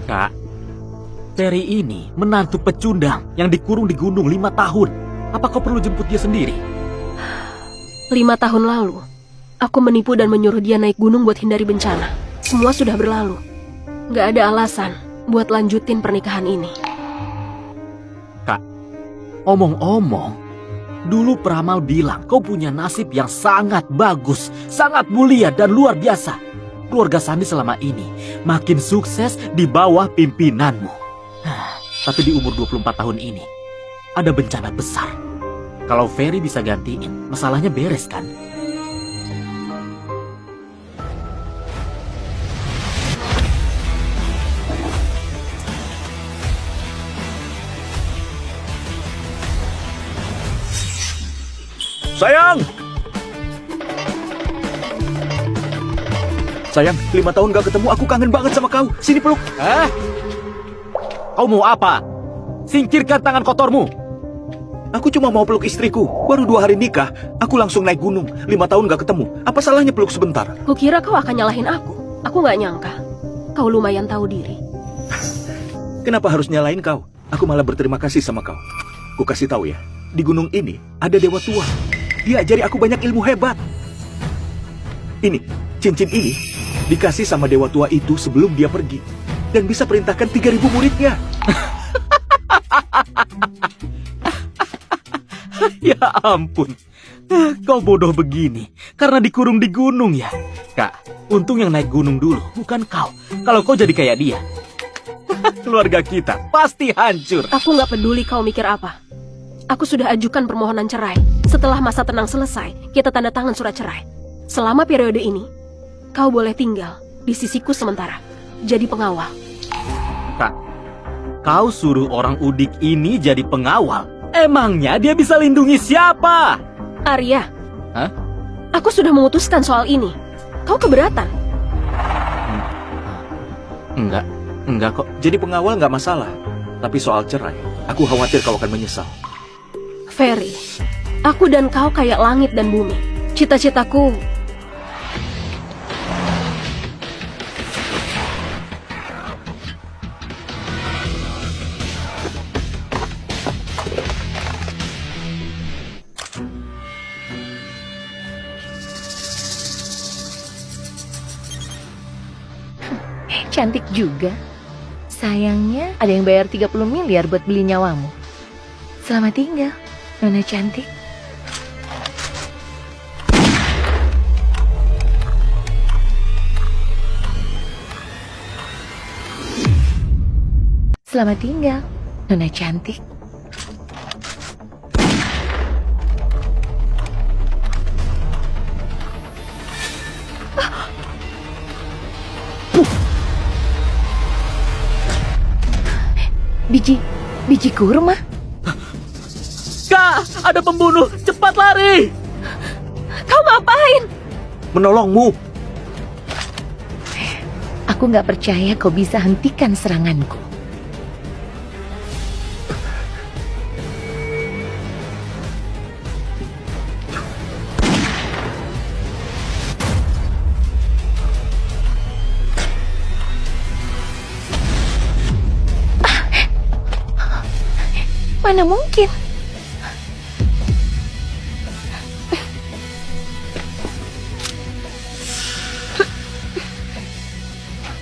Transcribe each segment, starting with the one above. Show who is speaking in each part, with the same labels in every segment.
Speaker 1: Kak, Ferry ini menantu pecundang yang dikurung di gunung 5 tahun. Apa kau perlu jemput dia sendiri?
Speaker 2: 5 tahun lalu, aku menipu dan menyuruh dia naik gunung buat hindari bencana. Semua sudah berlalu. Gak ada alasan buat lanjutin pernikahan ini.
Speaker 1: Kak, omong-omong, dulu peramal bilang kau punya nasib yang sangat bagus, sangat mulia dan luar biasa. Keluarga Sandi selama ini makin sukses di bawah pimpinanmu. Tapi di umur 24 tahun ini, ada bencana besar. Kalau Ferry bisa gantiin, masalahnya beres kan?
Speaker 3: Sayang! Sayang, 5 tahun gak ketemu, aku kangen banget sama kau. Sini peluk.
Speaker 1: Kau mau apa? Singkirkan tangan kotormu.
Speaker 3: Aku cuma mau peluk istriku. Baru 2 hari nikah, aku langsung naik gunung. 5 tahun gak ketemu. Apa salahnya peluk sebentar?
Speaker 2: Kukira kau akan nyalahin aku. Aku gak nyangka. Kau lumayan tahu diri.
Speaker 3: Kenapa harus nyalain kau? Aku malah berterima kasih sama kau. Ku kasih tahu ya, di gunung ini ada dewa tua. Dia ajari aku banyak ilmu hebat. Ini, cincin ini dikasih sama dewa tua itu sebelum dia pergi. Dan bisa perintahkan 3.000 muridnya.
Speaker 1: Ya ampun, kau bodoh begini karena dikurung di gunung ya. Kak, untung yang naik gunung dulu, bukan kau. Kalau kau jadi kayak dia, keluarga kita pasti hancur.
Speaker 2: Aku gak peduli kau mikir apa. Aku sudah ajukan permohonan cerai. Setelah masa tenang selesai, kita tanda tangan surat cerai. Selama periode ini, kau boleh tinggal di sisiku sementara. Jadi pengawal.
Speaker 1: Kak, kau suruh orang udik ini jadi pengawal. Emangnya dia bisa lindungi siapa?
Speaker 2: Arya.
Speaker 1: Hah?
Speaker 2: Aku sudah memutuskan soal ini. Kau keberatan?
Speaker 1: Enggak kok.
Speaker 3: Jadi pengawal nggak masalah. Tapi soal cerai, aku khawatir kau akan menyesal.
Speaker 2: Ferry, aku dan kau kayak langit dan bumi. Cita-citaku
Speaker 4: cantik juga. Sayangnya ada yang bayar 30 miliar buat beli nyawamu. Selamat tinggal, Nona cantik. Selamat tinggal, Nona cantik. Biji kurma.
Speaker 1: Kak, ada pembunuh. Cepat lari.
Speaker 2: Kau ngapain?
Speaker 3: Menolongmu.
Speaker 4: Aku nggak percaya kau bisa hentikan seranganku. Mana mungkin?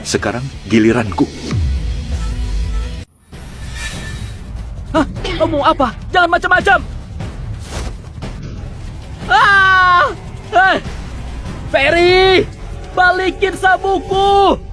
Speaker 3: Sekarang giliranku.
Speaker 1: Hah? Kau mau apa? Jangan macam-macam. Ah! Ferry! Balikin sabukku!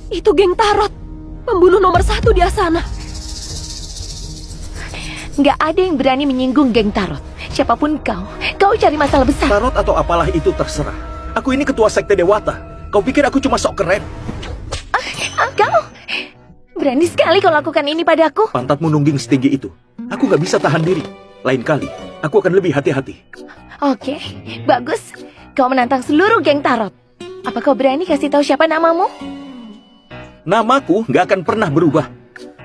Speaker 2: Itu geng Tarot, pembunuh nomor 1 di Asana.
Speaker 4: Nggak ada yang berani menyinggung geng Tarot. Siapapun kau cari masalah besar.
Speaker 3: Tarot atau apalah itu terserah. Aku ini ketua sekte Dewata. Kau pikir aku cuma sok keren?
Speaker 4: Kau berani sekali kau lakukan ini padaku.
Speaker 3: Pantatmu nungging setinggi itu. Aku nggak bisa tahan diri. Lain kali, aku akan lebih hati-hati.
Speaker 4: Oke, bagus. Kau menantang seluruh geng Tarot. Apa kau berani kasih tahu siapa namamu?
Speaker 3: Namaku nggak akan pernah berubah.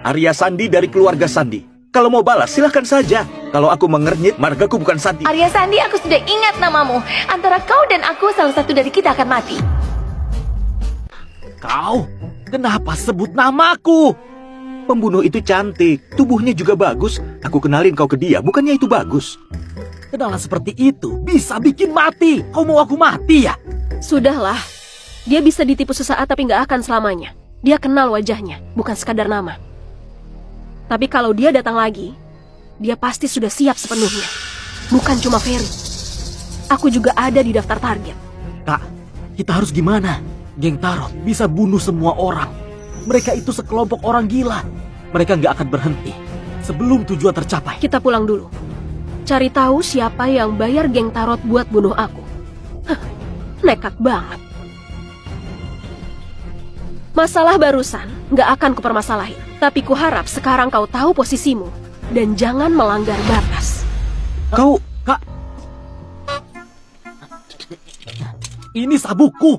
Speaker 3: Arya Sandi dari keluarga Sandi. Kalau mau balas, silahkan saja. Kalau aku mengernyit, margaku bukan Sandi.
Speaker 4: Arya Sandi, aku sudah ingat namamu. Antara kau dan aku, salah satu dari kita akan mati.
Speaker 1: Kau, kenapa sebut namaku?
Speaker 3: Pembunuh itu cantik, tubuhnya juga bagus. Aku kenalin kau ke dia, bukannya itu bagus?
Speaker 1: Kenalan seperti itu bisa bikin mati. Kau mau aku mati ya?
Speaker 2: Sudahlah. Dia bisa ditipu sesaat tapi nggak akan selamanya. Dia kenal wajahnya, bukan sekadar nama. Tapi kalau dia datang lagi, dia pasti sudah siap sepenuhnya. Bukan cuma Ferry. Aku juga ada di daftar target.
Speaker 1: Kak, kita harus gimana? Geng Tarot bisa bunuh semua orang. Mereka itu sekelompok orang gila. Mereka nggak akan berhenti sebelum tujuan tercapai.
Speaker 2: Kita pulang dulu. Cari tahu siapa yang bayar geng Tarot buat bunuh aku. Hah, nekat banget. Masalah barusan nggak akan kupermasalahin. Tapi kuharap sekarang kau tahu posisimu. Dan jangan melanggar batas.
Speaker 3: Kau...
Speaker 1: Kak, ini sabukku.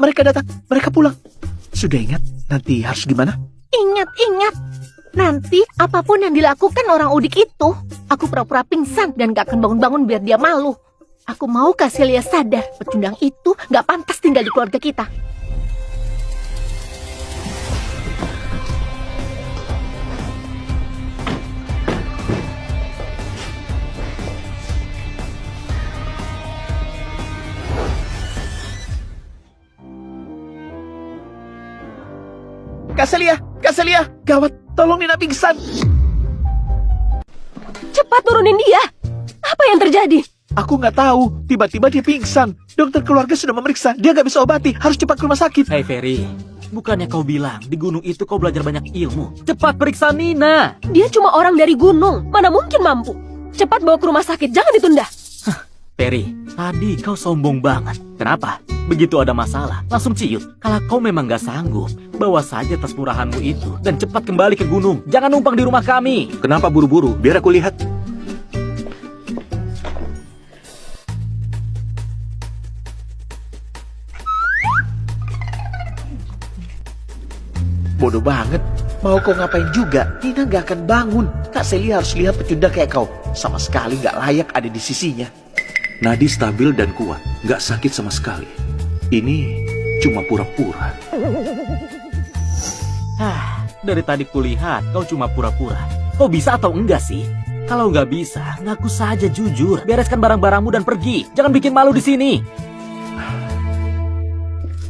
Speaker 3: Mereka datang, mereka pulang. Sudah ingat nanti harus gimana?
Speaker 4: Ingat. Nanti apapun yang dilakukan orang udik itu, aku pura-pura pingsan dan gak akan bangun-bangun biar dia malu. Aku mau kasih Lia sadar, pecundang itu gak pantas tinggal di keluarga kita.
Speaker 3: Kak Celia, gawat, tolong Nina pingsan.
Speaker 2: Cepat turunin dia. Apa yang terjadi?
Speaker 3: Aku nggak tahu, tiba-tiba dia pingsan. Dokter keluarga sudah memeriksa, dia nggak bisa obati, harus cepat ke rumah sakit.
Speaker 1: Hei Ferry, bukannya kau bilang di gunung itu kau belajar banyak ilmu? Cepat periksa Nina.
Speaker 2: Dia cuma orang dari gunung. Mana mungkin mampu. Cepat bawa ke rumah sakit, jangan ditunda.
Speaker 1: Ferry, tadi kau sombong banget. Kenapa? Begitu ada masalah, langsung ciut. Kalau kau memang gak sanggup, bawa saja tas murahanmu itu dan cepat kembali ke gunung. Jangan numpang di rumah kami.
Speaker 3: Kenapa buru-buru? Biar aku lihat.
Speaker 5: Bodoh banget. Mau kau ngapain juga? Nina gak akan bangun. Kak Celia harus lihat pecundang kayak kau. Sama sekali gak layak ada di sisinya.
Speaker 3: Nadi stabil dan kuat, nggak sakit sama sekali. Ini cuma pura-pura.
Speaker 1: Dari tadi kulihat kau cuma pura-pura. Kau bisa atau enggak sih? Kalau nggak bisa, ngaku saja jujur. Bereskan barang-barangmu dan pergi. Jangan bikin malu di sini.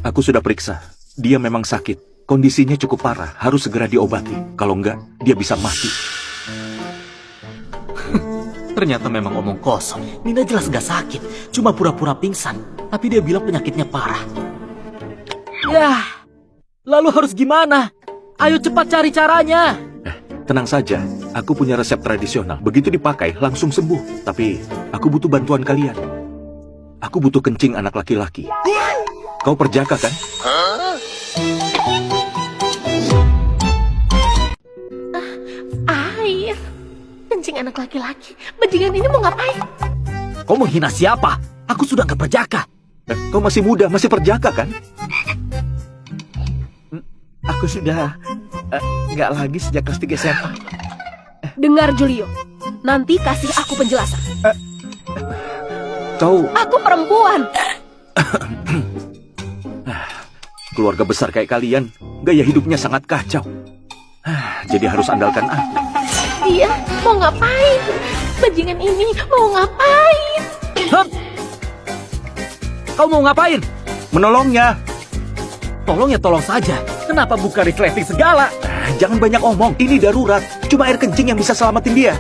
Speaker 3: Aku sudah periksa. Dia memang sakit. Kondisinya cukup parah, harus segera diobati. Kalau enggak, dia bisa mati.
Speaker 1: Ternyata memang omong kosong. Nina jelas gak sakit, cuma pura-pura pingsan. Tapi dia bilang penyakitnya parah. Yah, lalu harus gimana? Ayo cepat cari caranya.
Speaker 3: Tenang saja, aku punya resep tradisional. Begitu dipakai, langsung sembuh. Tapi, aku butuh bantuan kalian. Aku butuh kencing anak laki-laki. Kau perjaka kan?
Speaker 4: Air. Kencing anak laki-laki. Bajingan ini mau ngapain?
Speaker 1: Kau menghina siapa? Aku sudah gak perjaka.
Speaker 3: Kau masih muda, masih perjaka kan?
Speaker 5: Aku sudah nggak lagi sejak kelas 3 SMA.
Speaker 2: Dengar Julio, nanti kasih aku penjelasan.
Speaker 3: Kau
Speaker 2: Aku perempuan.
Speaker 3: keluarga besar kayak kalian, gaya hidupnya sangat kacau. Jadi harus andalkan aku.
Speaker 4: Dia mau ngapain? Bajingan ini mau ngapain?
Speaker 1: Hup! Kau mau ngapain?
Speaker 3: Menolongnya.
Speaker 1: Tolong ya tolong saja. Kenapa buka resleting segala?
Speaker 3: Jangan banyak omong, ini darurat. Cuma air kencing yang bisa selamatin dia.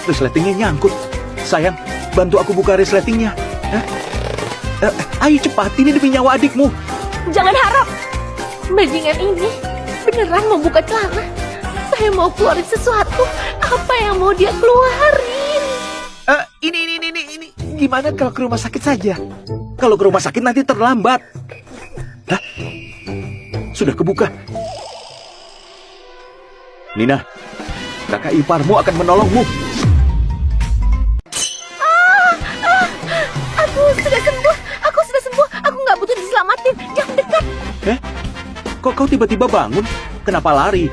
Speaker 3: Resletingnya nyangkut. Sayang, bantu aku buka resletingnya. Ayo cepat, ini demi nyawa adikmu.
Speaker 2: Jangan harap.
Speaker 4: Bajingan ini beneran mau buka celana. Saya mau keluarin sesuatu. Apa yang mau dia keluarin?
Speaker 5: Ini. Gimana kalau ke rumah sakit saja?
Speaker 3: Kalau ke rumah sakit nanti terlambat. Sudah kebuka. Nina, kakak iparmu akan menolongmu.
Speaker 4: Aku sudah sembuh. Aku sudah sembuh. Aku nggak butuh diselamatin. Jangan dekat.
Speaker 3: Kok kau tiba-tiba bangun? Kenapa lari?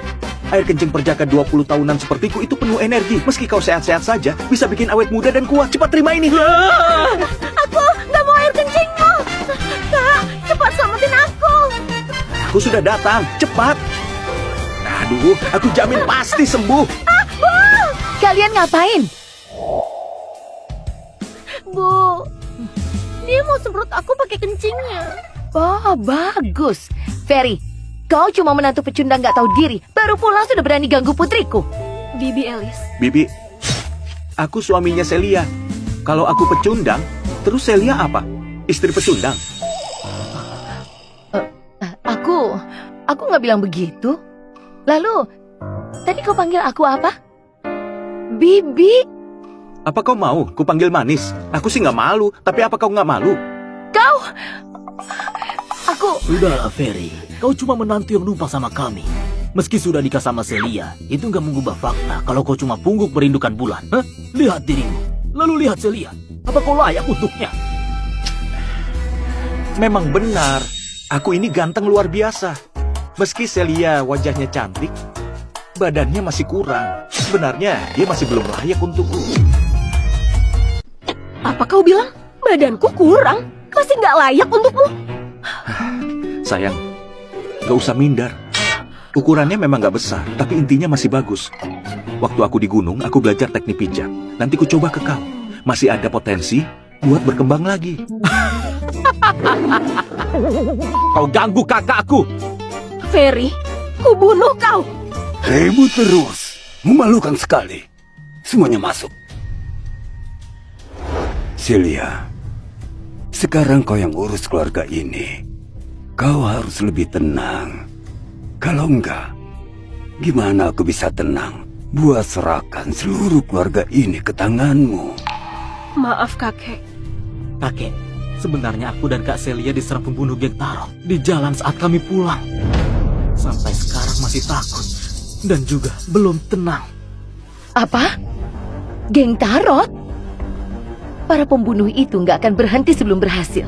Speaker 3: Air kencing perjaka 20 tahunan sepertiku itu penuh energi. Meski kau sehat-sehat saja, bisa bikin awet muda dan kuat. Cepat terima ini.
Speaker 4: Aku nggak mau air kencingmu. Kak, cepat selamatin aku.
Speaker 3: Aku sudah datang. Cepat. Aduh, aku jamin pasti sembuh.
Speaker 4: Kalian ngapain? Bu, dia mau semprot aku pakai kencingnya. Oh, bagus. Ferry, kau cuma menantu pecundang nggak tahu diri. Baru pulang sudah berani ganggu putriku.
Speaker 2: Bibi Elis.
Speaker 3: Bibi, aku suaminya Celia. Kalau aku pecundang, terus Celia apa? Istri pecundang.
Speaker 4: Aku nggak bilang begitu. Lalu, tadi kau panggil aku apa? Bibi.
Speaker 3: Apa kau mau kupanggil manis? Aku sih nggak malu, tapi apa kau nggak malu?
Speaker 1: Sudahlah, Ferry. Kau cuma menantu yang numpang sama kami. Meski sudah nikah sama Celia, itu nggak mengubah fakta kalau kau cuma pungguk merindukan bulan. Hah? Lihat dirimu, lalu lihat Celia. Apa kau layak untuknya?
Speaker 3: Memang benar, aku ini ganteng luar biasa. Meski Celia wajahnya cantik, badannya masih kurang. Sebenarnya dia masih belum layak untukku.
Speaker 2: Apa kau bilang? Badanku kurang? Masih nggak layak untukmu?
Speaker 3: Sayang, gak usah minder. Ukurannya memang gak besar, tapi intinya masih bagus. Waktu aku di gunung, aku belajar teknik pijat. Nanti ku coba ke kau. Masih ada potensi buat berkembang lagi.
Speaker 1: Kau ganggu kakakku.
Speaker 2: Ferry, ku bunuh kau.
Speaker 6: Ribut terus. Memalukan sekali. Semuanya masuk. Celia, sekarang kau yang urus keluarga ini. Kau harus lebih tenang. Kalau enggak, gimana aku bisa tenang? Buat serahkan seluruh keluarga ini ke tanganmu.
Speaker 2: Maaf, kakek.
Speaker 1: Kakek, sebenarnya aku dan Kak Celia diserang pembunuh geng Tarot di jalan saat kami pulang. Sampai sekarang masih takut dan juga belum tenang.
Speaker 4: Apa? Geng Tarot? Para pembunuh itu nggak akan berhenti sebelum berhasil.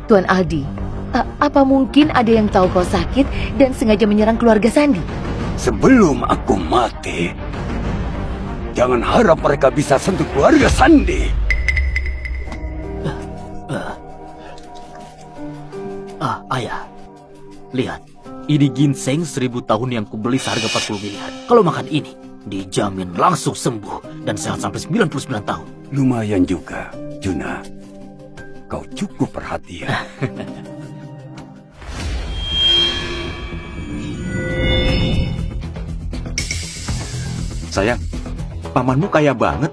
Speaker 4: Tuan Aldi, apa mungkin ada yang tahu kau sakit dan sengaja menyerang keluarga Sandi?
Speaker 6: Sebelum aku mati, jangan harap mereka bisa sentuh keluarga Sandi.
Speaker 1: Ayah, lihat. Ini ginseng 1000 tahun yang kubeli seharga 40 miliar. Kalau makan ini, dijamin langsung sembuh dan sehat sampai 99 tahun.
Speaker 6: Lumayan juga, Juna. Kau cukup perhatian.
Speaker 3: Sayang, pamanmu kaya banget.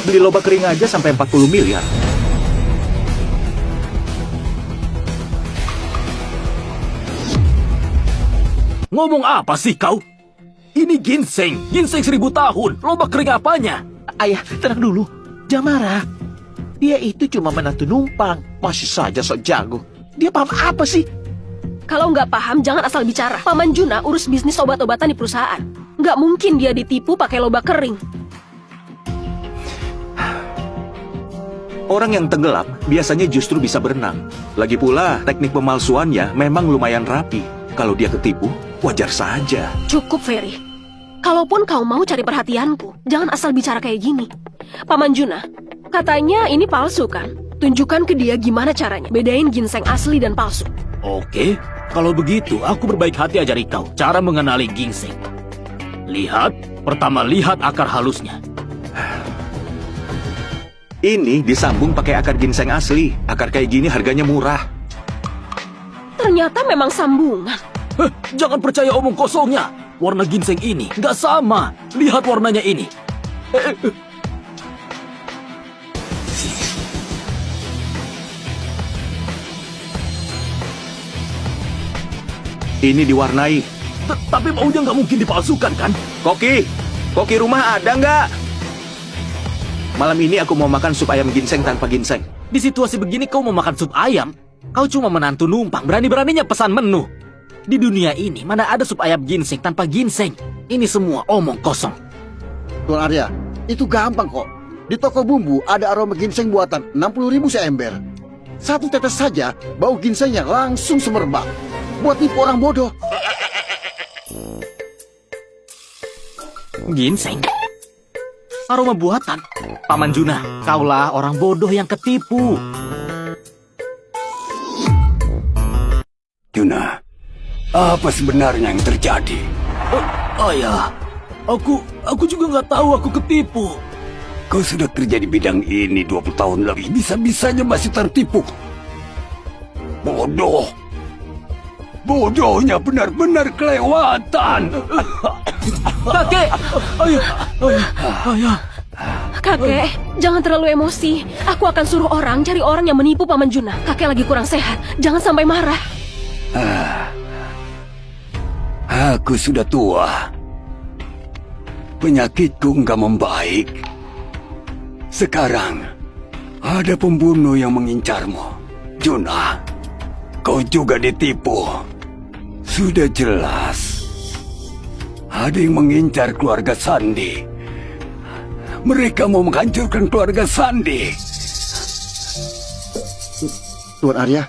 Speaker 3: Beli lobak kering aja sampai 40 miliar.
Speaker 1: Ngomong apa sih kau? Ini ginseng 1000 tahun. Lobak kering apanya?
Speaker 5: Ayah, tenang dulu. Jangan marah. Dia itu cuma menantu numpang. Masih saja sok jago. Dia paham apa sih?
Speaker 2: Kalau nggak paham, jangan asal bicara. Paman Juna urus bisnis obat-obatan di perusahaan. Nggak mungkin dia ditipu pakai lobak kering.
Speaker 3: Orang yang tenggelam biasanya justru bisa berenang. Lagi pula, teknik pemalsuannya memang lumayan rapi. Kalau dia ketipu, wajar saja.
Speaker 2: Cukup, Ferry. Kalaupun kau mau cari perhatianku, jangan asal bicara kayak gini. Paman Juna, katanya ini palsu kan? Tunjukkan ke dia gimana caranya. Bedain ginseng asli dan palsu.
Speaker 1: Oke, kalau begitu aku berbaik hati ajari kau cara mengenali ginseng. Lihat, pertama lihat akar halusnya.
Speaker 3: Ini disambung pakai akar ginseng asli. Akar kayak gini harganya murah.
Speaker 2: Ternyata memang sambungan.
Speaker 1: Jangan percaya omong kosongnya. Warna ginseng ini nggak sama. Lihat warnanya ini.
Speaker 3: Ini diwarnai.
Speaker 1: Tapi baunya nggak mungkin dipalsukan kan?
Speaker 3: Koki rumah ada nggak? Malam ini aku mau makan sup ayam ginseng tanpa ginseng.
Speaker 1: Di situasi begini kau mau makan sup ayam? Kau cuma menantu numpang, berani-beraninya pesan menu. Di dunia ini mana ada sup ayam ginseng tanpa ginseng? Ini semua omong kosong.
Speaker 7: Tuan Arya, itu gampang kok. Di toko bumbu ada aroma ginseng buatan 60.000 seember. Satu tetes saja, bau ginsengnya langsung semerbak. Buat tipu orang bodoh.
Speaker 1: Ginseng? Aroma buatan? Paman Juna, kaulah orang bodoh yang ketipu.
Speaker 6: Juna, apa sebenarnya yang terjadi?
Speaker 1: Ayah, aku juga nggak tahu aku ketipu.
Speaker 6: Kau sudah kerja di bidang ini 20 tahun lebih, bisa-bisanya masih tertipu. Bodoh. Bodohnya benar-benar kelewatan.
Speaker 1: Kakek! Ayah.
Speaker 2: Kakek, jangan terlalu emosi. Aku akan suruh orang cari orang yang menipu Paman Juna. Kakek lagi kurang sehat, jangan sampai marah.
Speaker 6: Aku sudah tua. Penyakitku nggak membaik. Sekarang, ada pembunuh yang mengincarmu. Juna, kau juga ditipu. Sudah jelas. Ada yang mengincar keluarga Sandi. Mereka mau menghancurkan keluarga Sandi.
Speaker 7: Tuan Arya,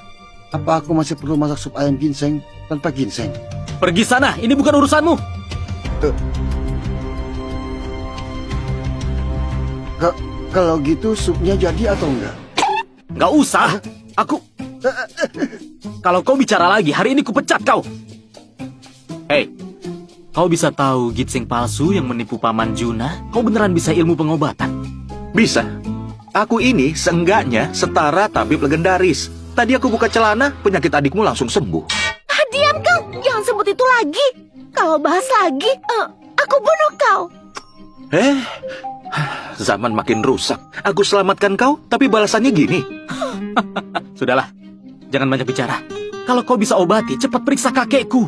Speaker 7: apa aku masih perlu masak sup ayam ginseng tanpa ginseng?
Speaker 1: Pergi sana, ini bukan urusanmu.
Speaker 7: Kalau gitu supnya jadi atau enggak?
Speaker 1: Nggak usah. Kalau kau bicara lagi, hari ini kupecat kau. Hei, kau bisa tahu ginseng palsu yang menipu Paman Juna? Kau beneran bisa ilmu pengobatan?
Speaker 3: Bisa. Aku ini seenggaknya setara tabib legendaris. Tadi aku buka celana, penyakit adikmu langsung sembuh.
Speaker 4: Diam kau, jangan sebut itu lagi. Kalau bahas lagi, aku bunuh kau.
Speaker 3: Zaman makin rusak. Aku selamatkan kau, tapi balasannya gini.
Speaker 1: Sudahlah, jangan banyak bicara. Kalau kau bisa obati, cepat periksa kakekku.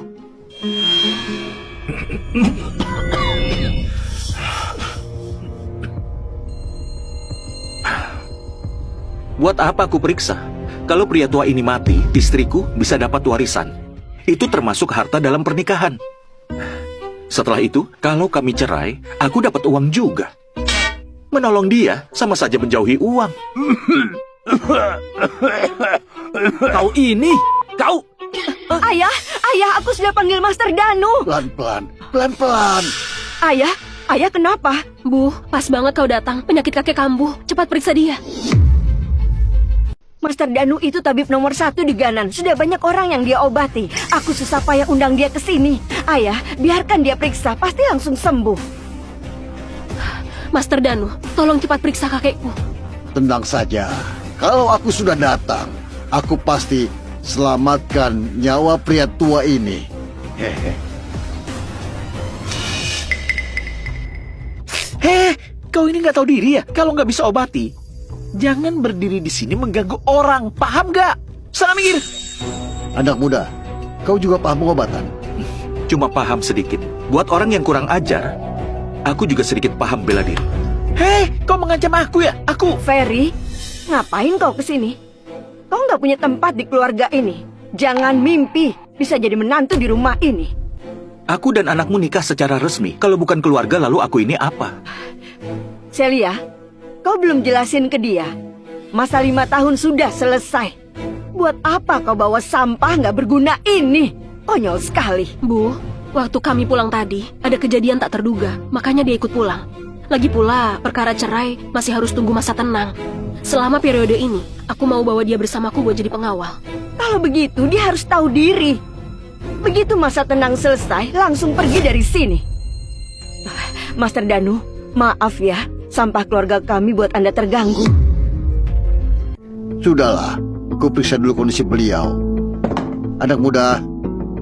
Speaker 3: Buat apa aku periksa? Kalau pria tua ini mati, istriku bisa dapat warisan. Itu termasuk harta dalam pernikahan. Setelah itu, kalau kami cerai, aku dapat uang juga. Menolong dia sama saja menjauhi uang.
Speaker 1: Kau...
Speaker 8: Ayah, aku sudah panggil Master Danu.
Speaker 7: Pelan-pelan.
Speaker 8: Ayah kenapa?
Speaker 2: Bu, pas banget kau datang. Penyakit kakek kambuh. Cepat periksa dia.
Speaker 8: Master Danu itu tabib nomor 1 di Ganan. Sudah banyak orang yang dia obati. Aku susah payah undang dia ke sini. Ayah, biarkan dia periksa, pasti langsung sembuh.
Speaker 2: Master Danu, tolong cepat periksa kakekku.
Speaker 7: Tenang saja. Kalau aku sudah datang, aku pasti selamatkan nyawa pria tua ini.
Speaker 3: Kau ini nggak tahu diri ya? Kalau nggak bisa obati, jangan berdiri di sini mengganggu orang. Paham nggak? Salah mikir.
Speaker 7: Anak muda, kau juga paham pengobatan?
Speaker 3: Cuma paham sedikit. Buat orang yang kurang ajar, aku juga sedikit paham bela diri. Kau mengancam aku ya?
Speaker 8: Ferry, ngapain kau kesini? Kau nggak punya tempat di keluarga ini. Jangan mimpi bisa jadi menantu di rumah ini.
Speaker 3: Aku dan anakmu nikah secara resmi. Kalau bukan keluarga, lalu aku ini apa?
Speaker 8: Celia, kau belum jelasin ke dia. Masa 5 tahun sudah selesai. Buat apa kau bawa sampah nggak berguna ini? Konyol sekali.
Speaker 2: Bu, waktu kami pulang tadi, ada kejadian tak terduga. Makanya dia ikut pulang. Lagi pula, perkara cerai masih harus tunggu masa tenang. Selama periode ini, aku mau bawa dia bersamaku buat jadi pengawal.
Speaker 8: Kalau begitu, dia harus tahu diri. Begitu masa tenang selesai, langsung pergi dari sini. Master Danu, maaf ya, sampah keluarga kami buat Anda terganggu.
Speaker 7: Sudahlah, aku periksa dulu kondisi beliau. Anak muda,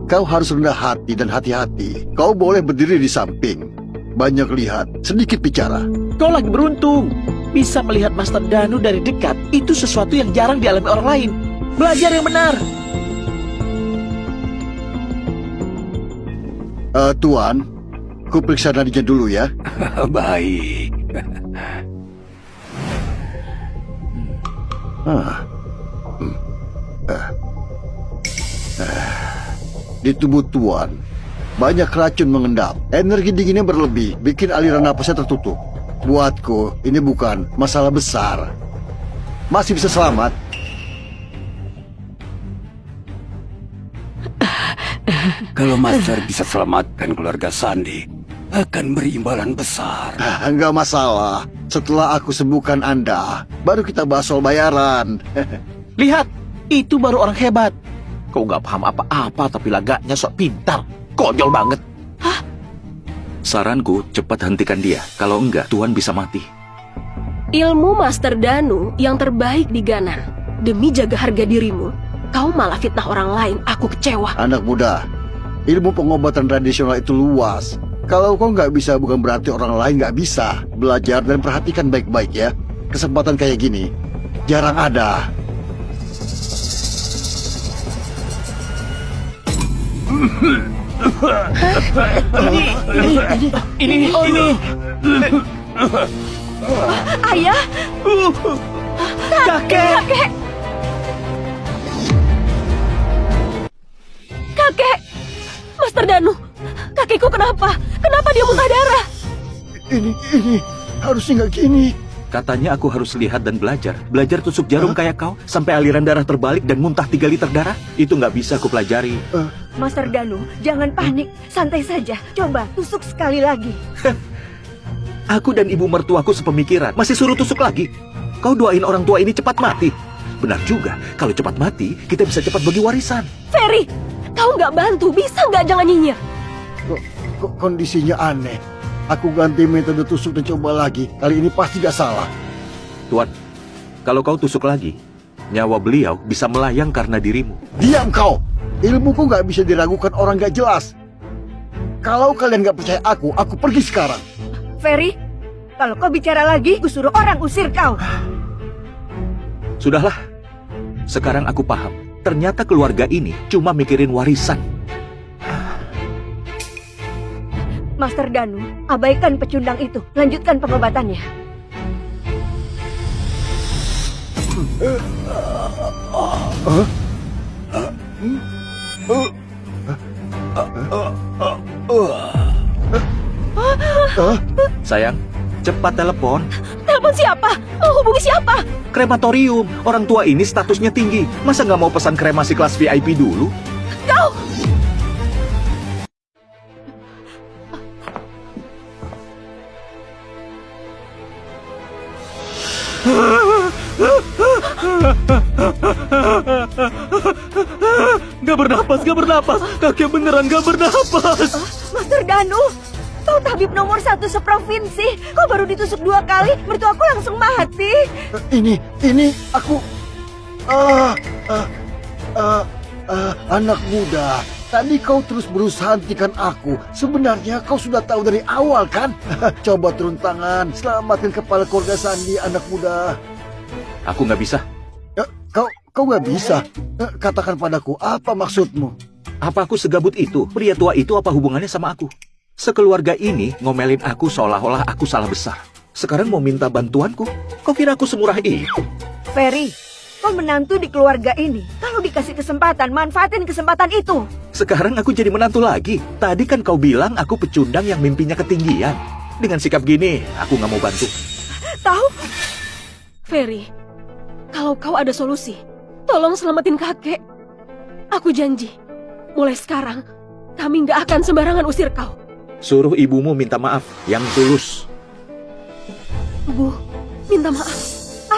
Speaker 7: kau harus rendah hati dan hati-hati. Kau boleh berdiri di samping. Banyak lihat, sedikit bicara.
Speaker 3: Kau lagi beruntung. Bisa melihat Master Danu dari dekat, itu sesuatu yang jarang dialami orang lain. Belajar yang benar.
Speaker 7: Tuan, ku periksa nadinya dulu ya.
Speaker 6: Baik.
Speaker 7: Di tubuh Tuan, banyak racun mengendap. Energi dinginnya berlebih, bikin aliran napasnya tertutup. Buatku, ini bukan masalah besar. Masih bisa selamat.
Speaker 6: Kalau Master bisa selamatkan keluarga Sandi, akan berimbalan besar.
Speaker 7: Enggak masalah. Setelah aku sembuhkan Anda, baru kita bahas soal bayaran.
Speaker 5: Lihat, itu baru orang hebat. Kau nggak paham apa-apa tapi lagaknya sok pintar. Konyol banget.
Speaker 3: Saranku, cepat hentikan dia. Kalau enggak, Tuan bisa mati.
Speaker 2: Ilmu Master Danu yang terbaik di Ganan. Demi jaga harga dirimu, kau malah fitnah orang lain. Aku kecewa.
Speaker 7: Anak muda, ilmu pengobatan tradisional itu luas. Kalau kau nggak bisa, bukan berarti orang lain nggak bisa. Belajar dan perhatikan baik-baik ya. Kesempatan kayak gini jarang ada.
Speaker 5: Ini.
Speaker 8: Ayah,
Speaker 5: Kakek.
Speaker 2: Kakek! Master Danu, kakekku kenapa? Kenapa dia muntah darah?
Speaker 7: Ini harusnya nggak gini.
Speaker 3: Katanya aku harus lihat dan belajar. Belajar tusuk jarum kayak kau, sampai aliran darah terbalik dan muntah 3 liter darah. Itu nggak bisa aku pelajari.
Speaker 8: Master Danu, jangan panik. Santai saja. Coba tusuk sekali lagi.
Speaker 3: Aku dan ibu mertuaku sepemikiran. Masih suruh tusuk lagi. Kau doain orang tua ini cepat mati. Benar juga, kalau cepat mati, kita bisa cepat bagi warisan.
Speaker 2: Ferry, kau nggak bantu, bisa nggak jangan nyinyir?
Speaker 7: Kok kondisinya aneh. Aku ganti metode tusuk dan coba lagi. Kali ini pasti gak salah.
Speaker 3: Tuan, kalau kau tusuk lagi, nyawa beliau bisa melayang karena dirimu.
Speaker 7: Diam kau. Ilmuku gak bisa diragukan orang gak jelas. Kalau kalian gak percaya aku pergi sekarang.
Speaker 8: Ferry, kalau kau bicara lagi, ku suruh orang usir kau.
Speaker 3: Sudahlah, sekarang aku paham. Ternyata keluarga ini cuma mikirin warisan.
Speaker 8: Master Danu, abaikan pecundang itu. Lanjutkan pengobatannya.
Speaker 3: Sayang, cepat telepon.
Speaker 2: Telepon siapa? Mau hubungi siapa?
Speaker 3: Krematorium. Orang tua ini statusnya tinggi. Masa nggak mau pesan kremasi kelas VIP dulu?
Speaker 2: Kau!
Speaker 1: Gak bernapas. Kakek beneran gak bernapas.
Speaker 8: Master Danu, kau tabib nomor 1 seprovinsi. Kau baru ditusuk 2 kali, mertuaku langsung mati.
Speaker 7: Ini aku. Anak muda. Tadi kau terus berusaha hentikan aku. Sebenarnya kau sudah tahu dari awal kan? Coba turun tangan, selamatkan kepala keluarga Sandi, anak muda.
Speaker 3: Aku nggak bisa.
Speaker 7: Kau nggak bisa. Katakan padaku, apa maksudmu?
Speaker 3: Apa aku segabut itu? Pria tua itu apa hubungannya sama aku? Sekeluarga ini ngomelin aku seolah-olah aku salah besar. Sekarang mau minta bantuanku? Kau kira aku semurah itu?
Speaker 8: Ferry, kau menantu di keluarga ini. Kalau dikasih kesempatan, manfaatin kesempatan itu.
Speaker 3: Sekarang aku jadi menantu lagi. Tadi kan kau bilang aku pecundang yang mimpinya ketinggian. Dengan sikap gini, aku nggak mau bantu.
Speaker 8: Tahu?
Speaker 2: Ferry, kalau kau ada solusi, tolong selamatin kakek. Aku janji, mulai sekarang kami nggak akan sembarangan usir kau.
Speaker 3: Suruh ibumu minta maaf yang tulus.
Speaker 2: Bu, minta maaf.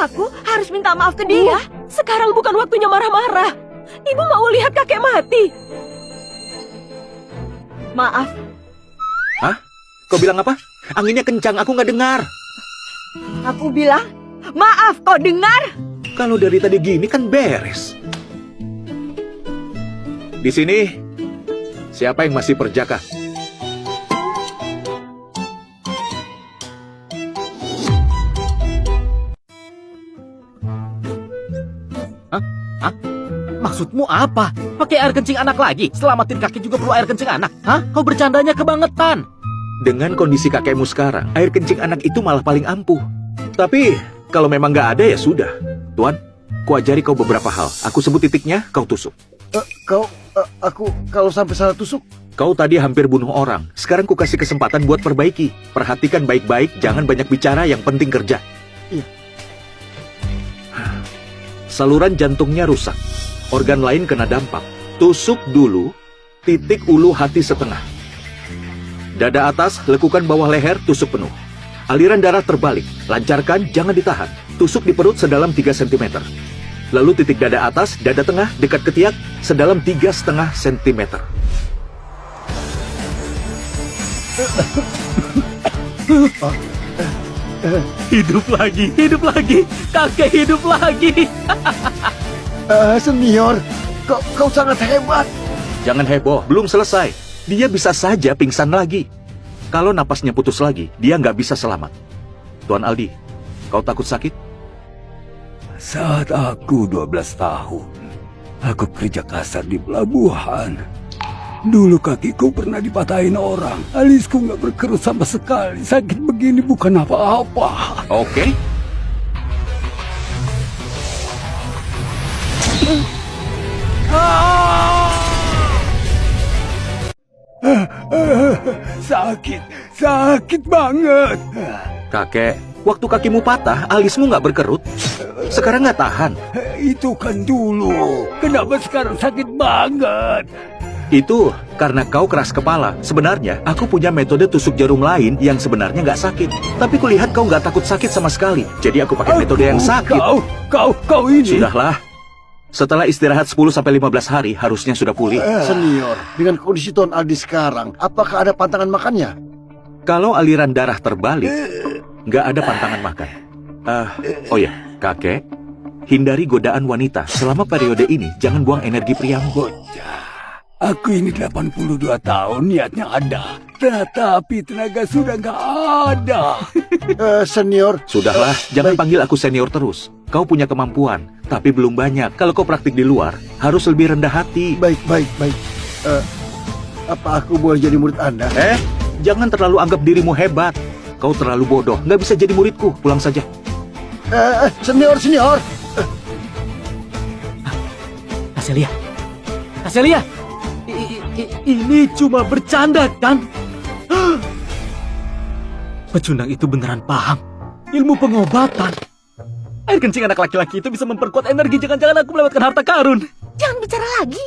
Speaker 8: Aku harus minta maaf ke dia.
Speaker 2: Sekarang bukan waktunya marah-marah. Ibu mau lihat kakek mati.
Speaker 8: Maaf,
Speaker 3: Hah? Kau bilang apa? Anginnya kencang, aku nggak dengar.
Speaker 8: aku bilang maaf, kau dengar?
Speaker 3: Kalau dari tadi gini kan beres. Di sini, siapa yang masih perjaka?
Speaker 1: Maksudmu apa? Pakai air kencing anak lagi? Selamatin kakek juga perlu air kencing anak? Hah? Kau bercandanya kebangetan.
Speaker 3: Dengan kondisi kakekmu sekarang, air kencing anak itu malah paling ampuh. Tapi, kalau memang nggak ada ya sudah. Tuan, ku ajari kau beberapa hal. Aku sebut titiknya, kau tusuk.
Speaker 7: Aku kalau sampai salah tusuk,
Speaker 3: Kau tadi hampir bunuh orang. Sekarang ku kasih kesempatan buat perbaiki. Perhatikan baik-baik, jangan banyak bicara, yang penting kerja.
Speaker 7: Iya.
Speaker 3: Saluran jantungnya rusak. Organ lain kena dampak. Tusuk dulu, titik ulu hati setengah. Dada atas, lekukan bawah leher, tusuk penuh. Aliran darah terbalik, lancarkan, jangan ditahan. Tusuk di perut sedalam 3 cm. Lalu titik dada atas, dada tengah, dekat ketiak, sedalam 3,5 cm.
Speaker 1: Hidup lagi, kakek hidup lagi.
Speaker 7: Senior, kau sangat hebat.
Speaker 3: Jangan heboh, belum selesai. Dia bisa saja pingsan lagi. Kalau napasnya putus lagi, dia nggak bisa selamat. Tuan Aldi, kau takut sakit?
Speaker 6: Saat aku 12 tahun, aku kerja kasar di pelabuhan. Dulu kakiku pernah dipatahin orang. Alisku nggak berkerut sama sekali. Sakit begini bukan apa-apa.
Speaker 3: Oke.
Speaker 6: Sakit banget.
Speaker 3: Kakek, waktu kakimu patah, alismu nggak berkerut. Sekarang nggak tahan.
Speaker 6: Itu kan dulu. Kenapa sekarang sakit banget?
Speaker 3: Itu karena kau keras kepala. Sebenarnya, aku punya metode tusuk jarum lain yang sebenarnya nggak sakit. Tapi kulihat kau nggak takut sakit sama sekali. Jadi aku pakai metode yang sakit.
Speaker 6: Kau ini.
Speaker 3: Sudahlah. Setelah istirahat 10-15 hari, harusnya sudah pulih.
Speaker 7: Senior, dengan kondisi Tuan Aldi sekarang, apakah ada pantangan makannya?
Speaker 3: Kalau aliran darah terbalik, nggak ada pantangan makan. Oh ya, kakek, hindari godaan wanita. Selama periode ini, jangan buang energi priamu.
Speaker 6: Bocah, aku ini 82 tahun, niatnya ada. Tetapi tenaga sudah nggak ada.
Speaker 7: Senior,
Speaker 3: Sudahlah, jangan
Speaker 7: baik.
Speaker 3: panggil aku senior terus. Kau punya kemampuan, tapi belum banyak. Kalau kau praktik di luar, harus lebih rendah hati.
Speaker 7: Baik. Apa aku boleh jadi murid Anda?
Speaker 3: Jangan terlalu anggap dirimu hebat. Kau terlalu bodoh, nggak bisa jadi muridku. Pulang saja.
Speaker 7: Senior.
Speaker 1: Kaselia, ini cuma bercanda kan? Pecundang itu beneran paham ilmu pengobatan. Air kencing anak laki-laki itu bisa memperkuat energi. Jangan-jangan aku melewatkan harta karun.
Speaker 4: Jangan bicara lagi.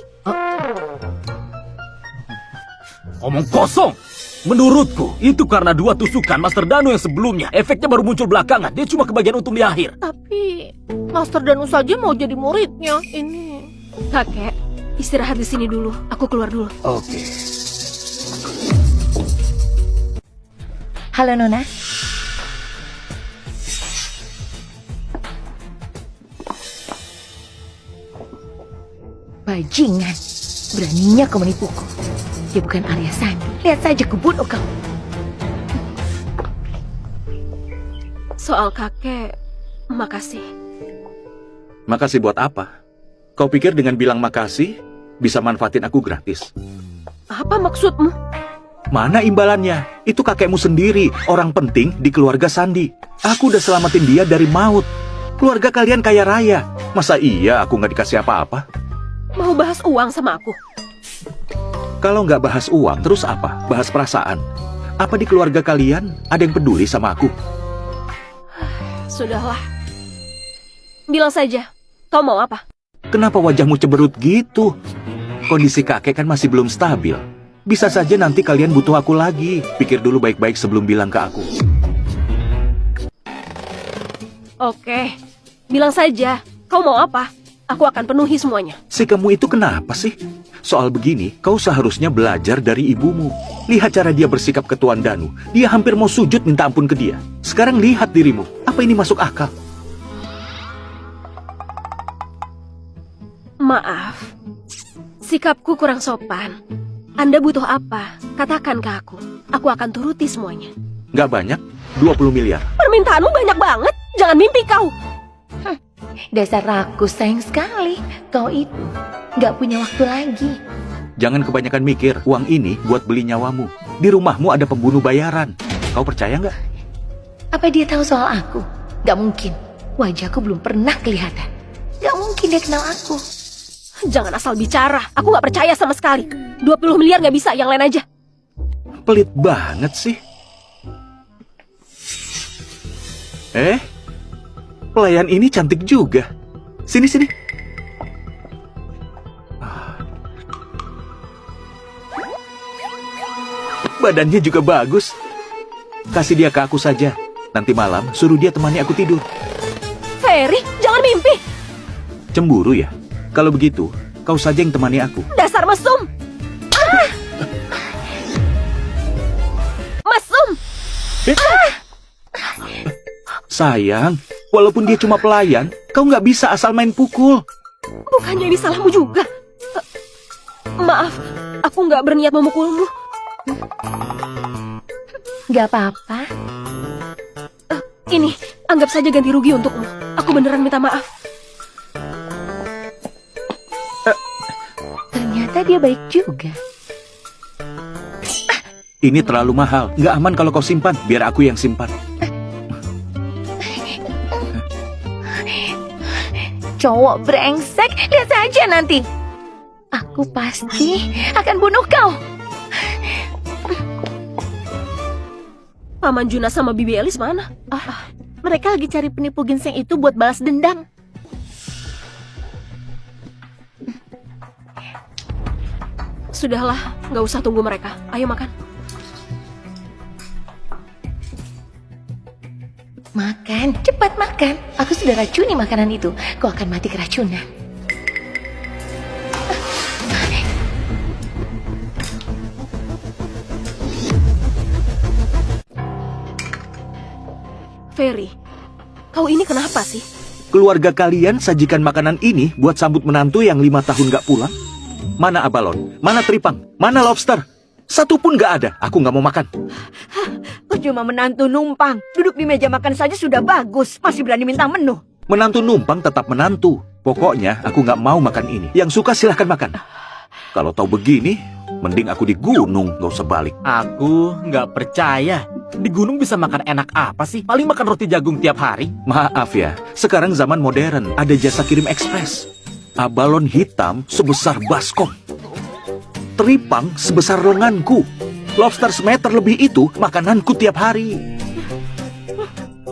Speaker 1: Omong kosong. Menurutku, itu karena 2 tusukan Master Danu yang sebelumnya. Efeknya baru muncul belakangan. Dia cuma kebagian untung di akhir.
Speaker 4: Tapi Master Danu saja mau jadi muridnya. Ini.
Speaker 2: Kakek, istirahat di sini dulu. Aku keluar dulu.
Speaker 6: Oke.
Speaker 4: Halo Nona. Bajingan, beraninya kau menipuku. Dia bukan Arya Sandi. Lihat saja kubunuh kau.
Speaker 2: Soal kakek, makasih.
Speaker 3: Makasih buat apa? Kau pikir dengan bilang makasih, bisa manfaatin aku gratis?
Speaker 2: Apa maksudmu?
Speaker 3: Mana imbalannya? Itu kakekmu sendiri, orang penting di keluarga Sandi. Aku udah selamatin dia dari maut. Keluarga kalian kaya raya. Masa iya aku nggak dikasih apa-apa?
Speaker 2: Mau bahas uang sama aku?
Speaker 3: Kalau nggak bahas uang, terus apa? Bahas perasaan. Apa di keluarga kalian ada yang peduli sama aku?
Speaker 2: Sudahlah. Bilang saja, kau mau apa?
Speaker 3: Kenapa wajahmu ceberut gitu? Kondisi kakek kan masih belum stabil. Bisa saja nanti kalian butuh aku lagi. Pikir dulu baik-baik sebelum bilang ke aku.
Speaker 2: Oke, bilang saja, kau mau apa? Aku akan penuhi semuanya.
Speaker 3: Si kamu itu kenapa sih? Soal begini, kau seharusnya belajar dari ibumu. Lihat cara dia bersikap ke Tuan Danu. Dia hampir mau sujud minta ampun ke dia. Sekarang lihat dirimu. Apa ini masuk akal?
Speaker 2: Maaf, sikapku kurang sopan. Anda butuh apa? Katakan ke aku. Aku akan turuti semuanya.
Speaker 3: Nggak banyak, 20 miliar.
Speaker 2: Permintaanmu banyak banget. Jangan mimpi kau.
Speaker 4: Dasar rakus, sayang sekali. Kau itu nggak punya waktu lagi.
Speaker 3: Jangan kebanyakan mikir, uang ini buat beli nyawamu. Di rumahmu ada pembunuh bayaran. Kau percaya nggak?
Speaker 4: Apa dia tahu soal aku? Gak mungkin. Wajahku belum pernah kelihatan. Gak mungkin dia kenal aku.
Speaker 2: Jangan asal bicara. Aku nggak percaya sama sekali. 20 miliar nggak bisa, yang lain aja.
Speaker 3: Pelit banget sih. Pelayan ini cantik juga. Sini, sini. Badannya juga bagus. Kasih dia ke aku saja. Nanti malam suruh dia temani aku tidur.
Speaker 2: Ferry, jangan mimpi.
Speaker 3: Cemburu ya? Kalau begitu, kau saja yang temani aku.
Speaker 2: Dasar mesum. Mesum.
Speaker 3: Sayang, walaupun dia cuma pelayan, kau nggak bisa asal main pukul.
Speaker 2: Bukannya ini salahmu juga. Maaf, aku nggak berniat memukulmu.
Speaker 4: Gak apa-apa.
Speaker 2: Ini, anggap saja ganti rugi untukmu. Aku beneran minta maaf.
Speaker 4: Ternyata dia baik juga.
Speaker 3: Ini terlalu mahal. Nggak aman kalau kau simpan. Biar aku yang simpan.
Speaker 4: Cowok brengsek, lihat saja nanti. Aku pasti akan bunuh kau.
Speaker 2: Paman Juna sama Bibi Elis mana?
Speaker 4: Mereka lagi cari penipu ginseng itu buat balas dendam.
Speaker 2: Sudahlah, nggak usah tunggu mereka. Ayo makan.
Speaker 4: Makan, cepat makan. Aku sudah racuni makanan itu. Kau akan mati keracunan.
Speaker 2: Ferry, kau ini kenapa sih?
Speaker 3: Keluarga kalian sajikan makanan ini buat sambut menantu yang 5 tahun nggak pulang? Mana abalon? Mana teripang? Mana lobster? Satu pun nggak ada. Aku nggak mau makan.
Speaker 8: Percuma menantu numpang. Duduk di meja makan saja sudah bagus. Masih berani minta menu.
Speaker 3: Menantu numpang tetap menantu. Pokoknya aku nggak mau makan ini. Yang suka silahkan makan. Kalau tahu begini, mending aku di gunung, nggak usah balik.
Speaker 1: Aku nggak percaya. Di gunung bisa makan enak apa sih? Paling makan roti jagung tiap hari.
Speaker 3: Maaf ya, sekarang zaman modern, ada jasa kirim ekspres. Abalon hitam sebesar baskom. Teripang sebesar lenganku. Lobster semeter lebih itu makananku tiap hari.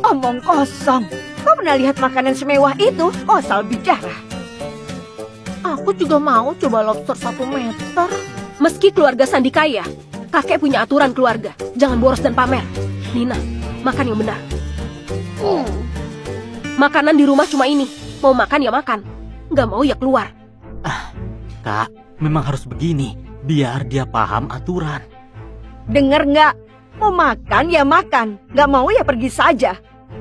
Speaker 8: Omong kosong. Kau pernah lihat makanan semewah itu? Asal bicara.
Speaker 4: Aku juga mau coba lobster 1 meter.
Speaker 2: Meski keluarga Sandi kaya, kakek punya aturan keluarga. Jangan boros dan pamer. Nina, makan yang benar. Makanan di rumah cuma ini. Mau makan ya makan. Nggak mau ya keluar.
Speaker 1: Kak, memang harus begini. Biar dia paham aturan.
Speaker 8: Dengar nggak? Mau makan ya makan. Nggak mau ya pergi saja.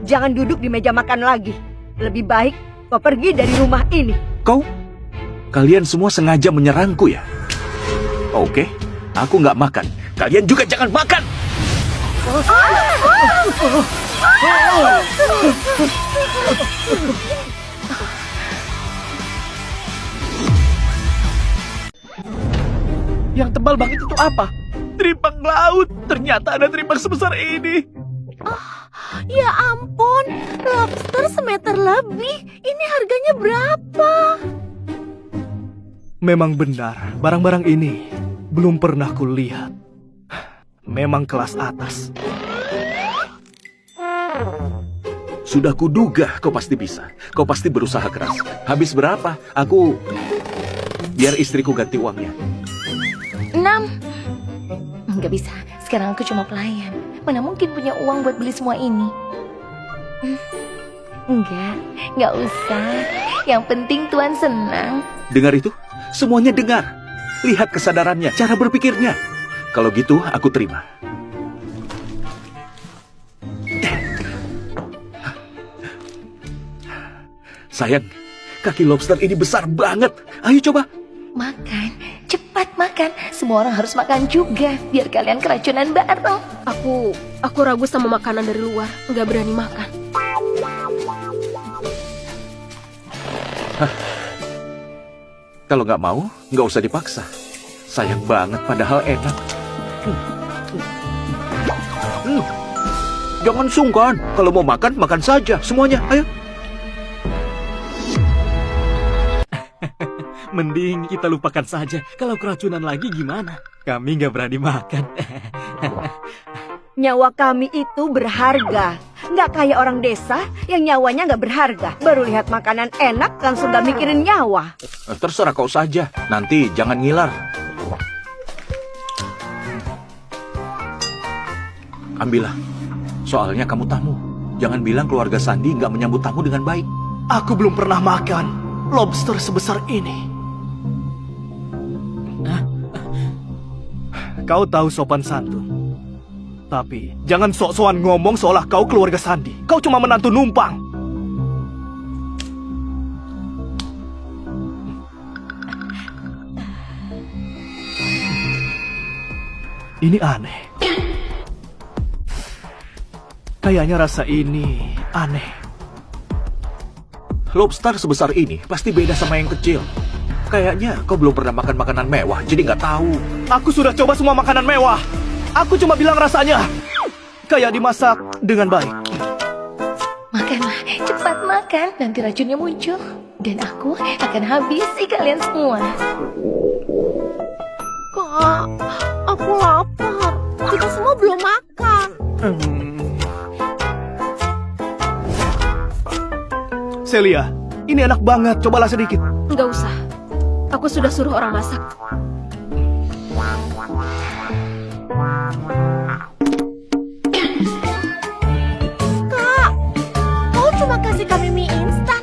Speaker 8: Jangan duduk di meja makan lagi. Lebih baik kau pergi dari rumah ini.
Speaker 3: Kalian semua sengaja menyerangku ya? Oke, aku nggak makan. Kalian juga jangan makan!
Speaker 5: Yang tebal banget itu apa?
Speaker 3: Teripang laut! Ternyata ada teripang sebesar ini!
Speaker 4: Ya ampun, lobster semeter lebih. Ini harganya berapa?
Speaker 9: Memang benar, barang-barang ini belum pernah kulihat. Memang kelas atas.
Speaker 3: Sudah kuduga kau pasti bisa. Kau pasti berusaha keras. Habis berapa? Biar istriku ganti uangnya.
Speaker 4: 6. Nggak bisa, sekarang aku cuma pelayan. Mana mungkin punya uang buat beli semua ini? Nggak usah. Yang penting Tuan senang.
Speaker 3: Dengar itu? Semuanya dengar. Lihat kesadarannya, cara berpikirnya. Kalau gitu, aku terima. Sayang, kaki lobster ini besar banget. Ayo coba.
Speaker 4: Makan, cepat makan. Semua orang harus makan juga, biar kalian keracunan bareng.
Speaker 2: Aku ragu sama makanan dari luar. Nggak berani makan.
Speaker 3: Kalau nggak mau, nggak usah dipaksa. Sayang banget, padahal enak. Jangan sungkan. Kalau mau makan, makan saja. Semuanya, ayo.
Speaker 1: Mending kita lupakan saja. Kalau keracunan lagi gimana? Kami nggak berani makan.
Speaker 8: Nyawa kami itu berharga. Nggak kayak orang desa yang nyawanya nggak berharga. Baru lihat makanan enak langsung nggak mikirin nyawa.
Speaker 3: Terserah kau saja. Nanti jangan ngiler. Ambillah. Soalnya kamu tamu. Jangan bilang keluarga Sandi nggak menyambut tamu dengan baik.
Speaker 9: Aku belum pernah makan lobster sebesar ini. Kau tahu sopan santun. Tapi jangan sok-sokan ngomong seolah kau keluarga Sandi. Kau cuma menantu numpang. Ini aneh. Kayaknya rasa ini aneh.
Speaker 3: Lobster sebesar ini pasti beda sama yang kecil. Kayaknya kau belum pernah makan makanan mewah, jadi nggak tahu.
Speaker 9: Aku sudah coba semua makanan mewah. Aku cuma bilang rasanya kayak dimasak dengan baik.
Speaker 4: Makanlah, cepat makan, nanti racunnya muncul. Dan aku akan habisi kalian semua. Kak, aku lapar. Kita semua belum makan.
Speaker 9: Celia, ini enak banget. Cobalah sedikit.
Speaker 2: Nggak usah. Aku sudah suruh orang masak.
Speaker 4: Kak, kau cuma kasih kami mie instan.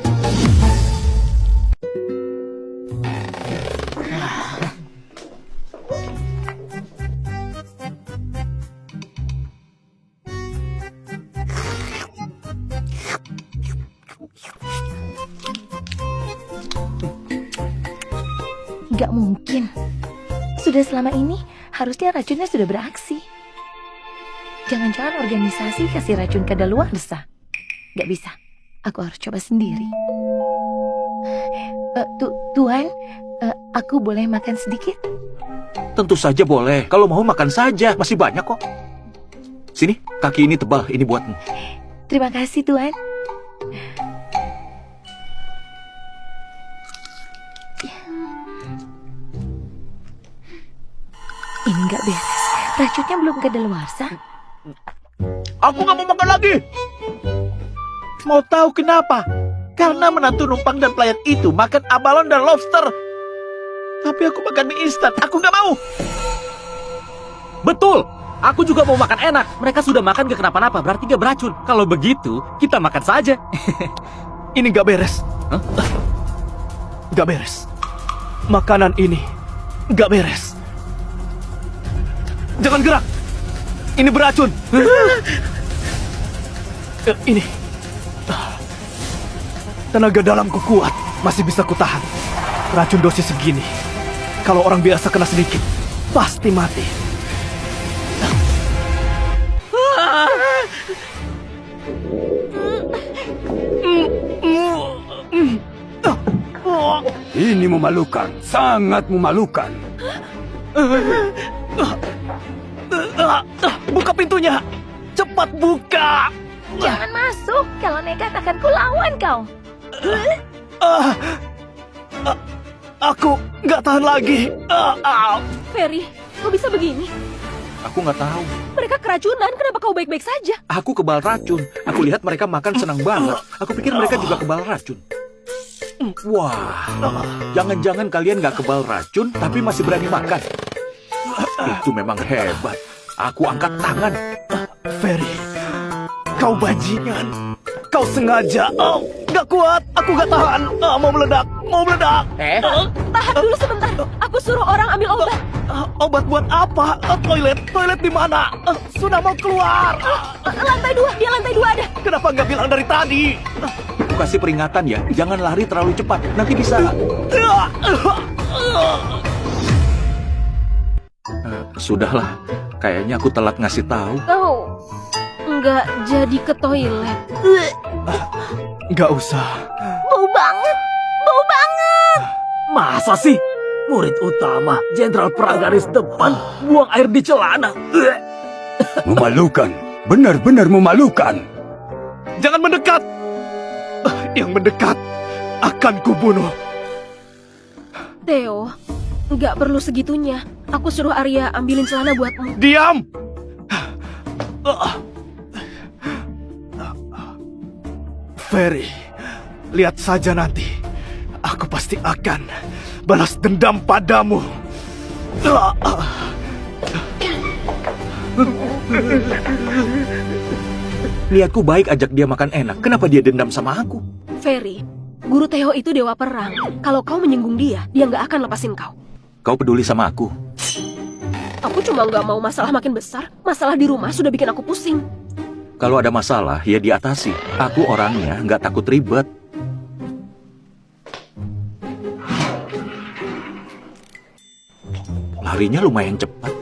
Speaker 4: Gak mungkin. Sudah selama ini, harusnya racunnya sudah beraksi. Jangan-jangan organisasi kasih racun kadaluarsa. Gak bisa. Aku harus coba sendiri. Tuan, aku boleh makan sedikit?
Speaker 3: Tentu saja boleh. Kalau mau makan saja, masih banyak kok. Sini, kaki ini tebal, ini buatmu.
Speaker 4: Terima kasih, Tuan. Ini nggak beres. Racunnya belum kadaluarsa.
Speaker 5: Aku nggak mau makan lagi. Mau tahu kenapa? Karena menantu numpang dan pelayan itu makan abalon dan lobster. Tapi aku makan mie instan. Aku nggak mau.
Speaker 1: Betul. Aku juga mau makan enak. Mereka sudah makan gak kenapa-napa, berarti gak beracun. Kalau begitu, kita makan saja.
Speaker 9: Ini gak beres.
Speaker 1: Hah?
Speaker 9: Gak beres. Makanan ini gak beres. Jangan gerak. Ini beracun. Ini. Tenaga dalamku kuat. Masih bisa kutahan. Racun dosis segini. Kalau orang biasa kena sedikit, pasti mati.
Speaker 6: Ini memalukan, sangat memalukan.
Speaker 9: Buka pintunya. Cepat buka.
Speaker 4: Jangan masuk. Kalau nekat akan kulawan kau.
Speaker 9: Aku nggak tahan lagi.
Speaker 2: Ferry, kok bisa begini?
Speaker 3: Aku nggak tahu.
Speaker 2: Mereka keracunan, kenapa kau baik-baik saja?
Speaker 3: Aku kebal racun. Aku lihat mereka makan senang banget. Aku pikir mereka juga kebal racun. Wah, jangan-jangan kalian nggak kebal racun, tapi masih berani makan. Itu memang hebat. Aku angkat tangan.
Speaker 9: Ferry, kau bajingan. Kau sengaja. Nggak kuat. Aku nggak tahan. Mau meledak. Mau meledak.
Speaker 2: Tahan dulu sebentar. Aku suruh orang ambil obat.
Speaker 9: Obat buat apa? Toilet. Toilet di mana? Sudah mau keluar.
Speaker 2: Lantai 2, dia lantai 2 ada.
Speaker 9: Kenapa nggak bilang dari tadi?
Speaker 3: Aku kasih peringatan ya, jangan lari terlalu cepat. Nanti bisa. Sudahlah, kayaknya aku telat ngasih tahu.
Speaker 2: Kau nggak jadi ke toilet.
Speaker 9: Nggak usah.
Speaker 4: Bau banget. Bau banget.
Speaker 1: Masa sih? Murid utama, Jenderal Pragaris depan, buang air di celana.
Speaker 6: Memalukan, benar-benar memalukan.
Speaker 9: Jangan mendekat. Yang mendekat akan kubunuh.
Speaker 2: Theo, nggak perlu segitunya. Aku suruh Arya ambilin celana buatmu.
Speaker 9: Diam! Ferry, lihat saja nanti. Aku pasti akan balas dendam padamu.
Speaker 3: Niatku baik ajak dia makan enak. Kenapa dia dendam sama aku?
Speaker 2: Ferry, guru Theo itu dewa perang. Kalau kau menyinggung dia nggak akan lepasin kau.
Speaker 3: Kau peduli sama aku?
Speaker 2: Aku cuma nggak mau masalah makin besar. Masalah di rumah sudah bikin aku pusing.
Speaker 3: Kalau ada masalah, ya diatasi. Aku orangnya nggak takut ribet. Larinya lumayan cepat.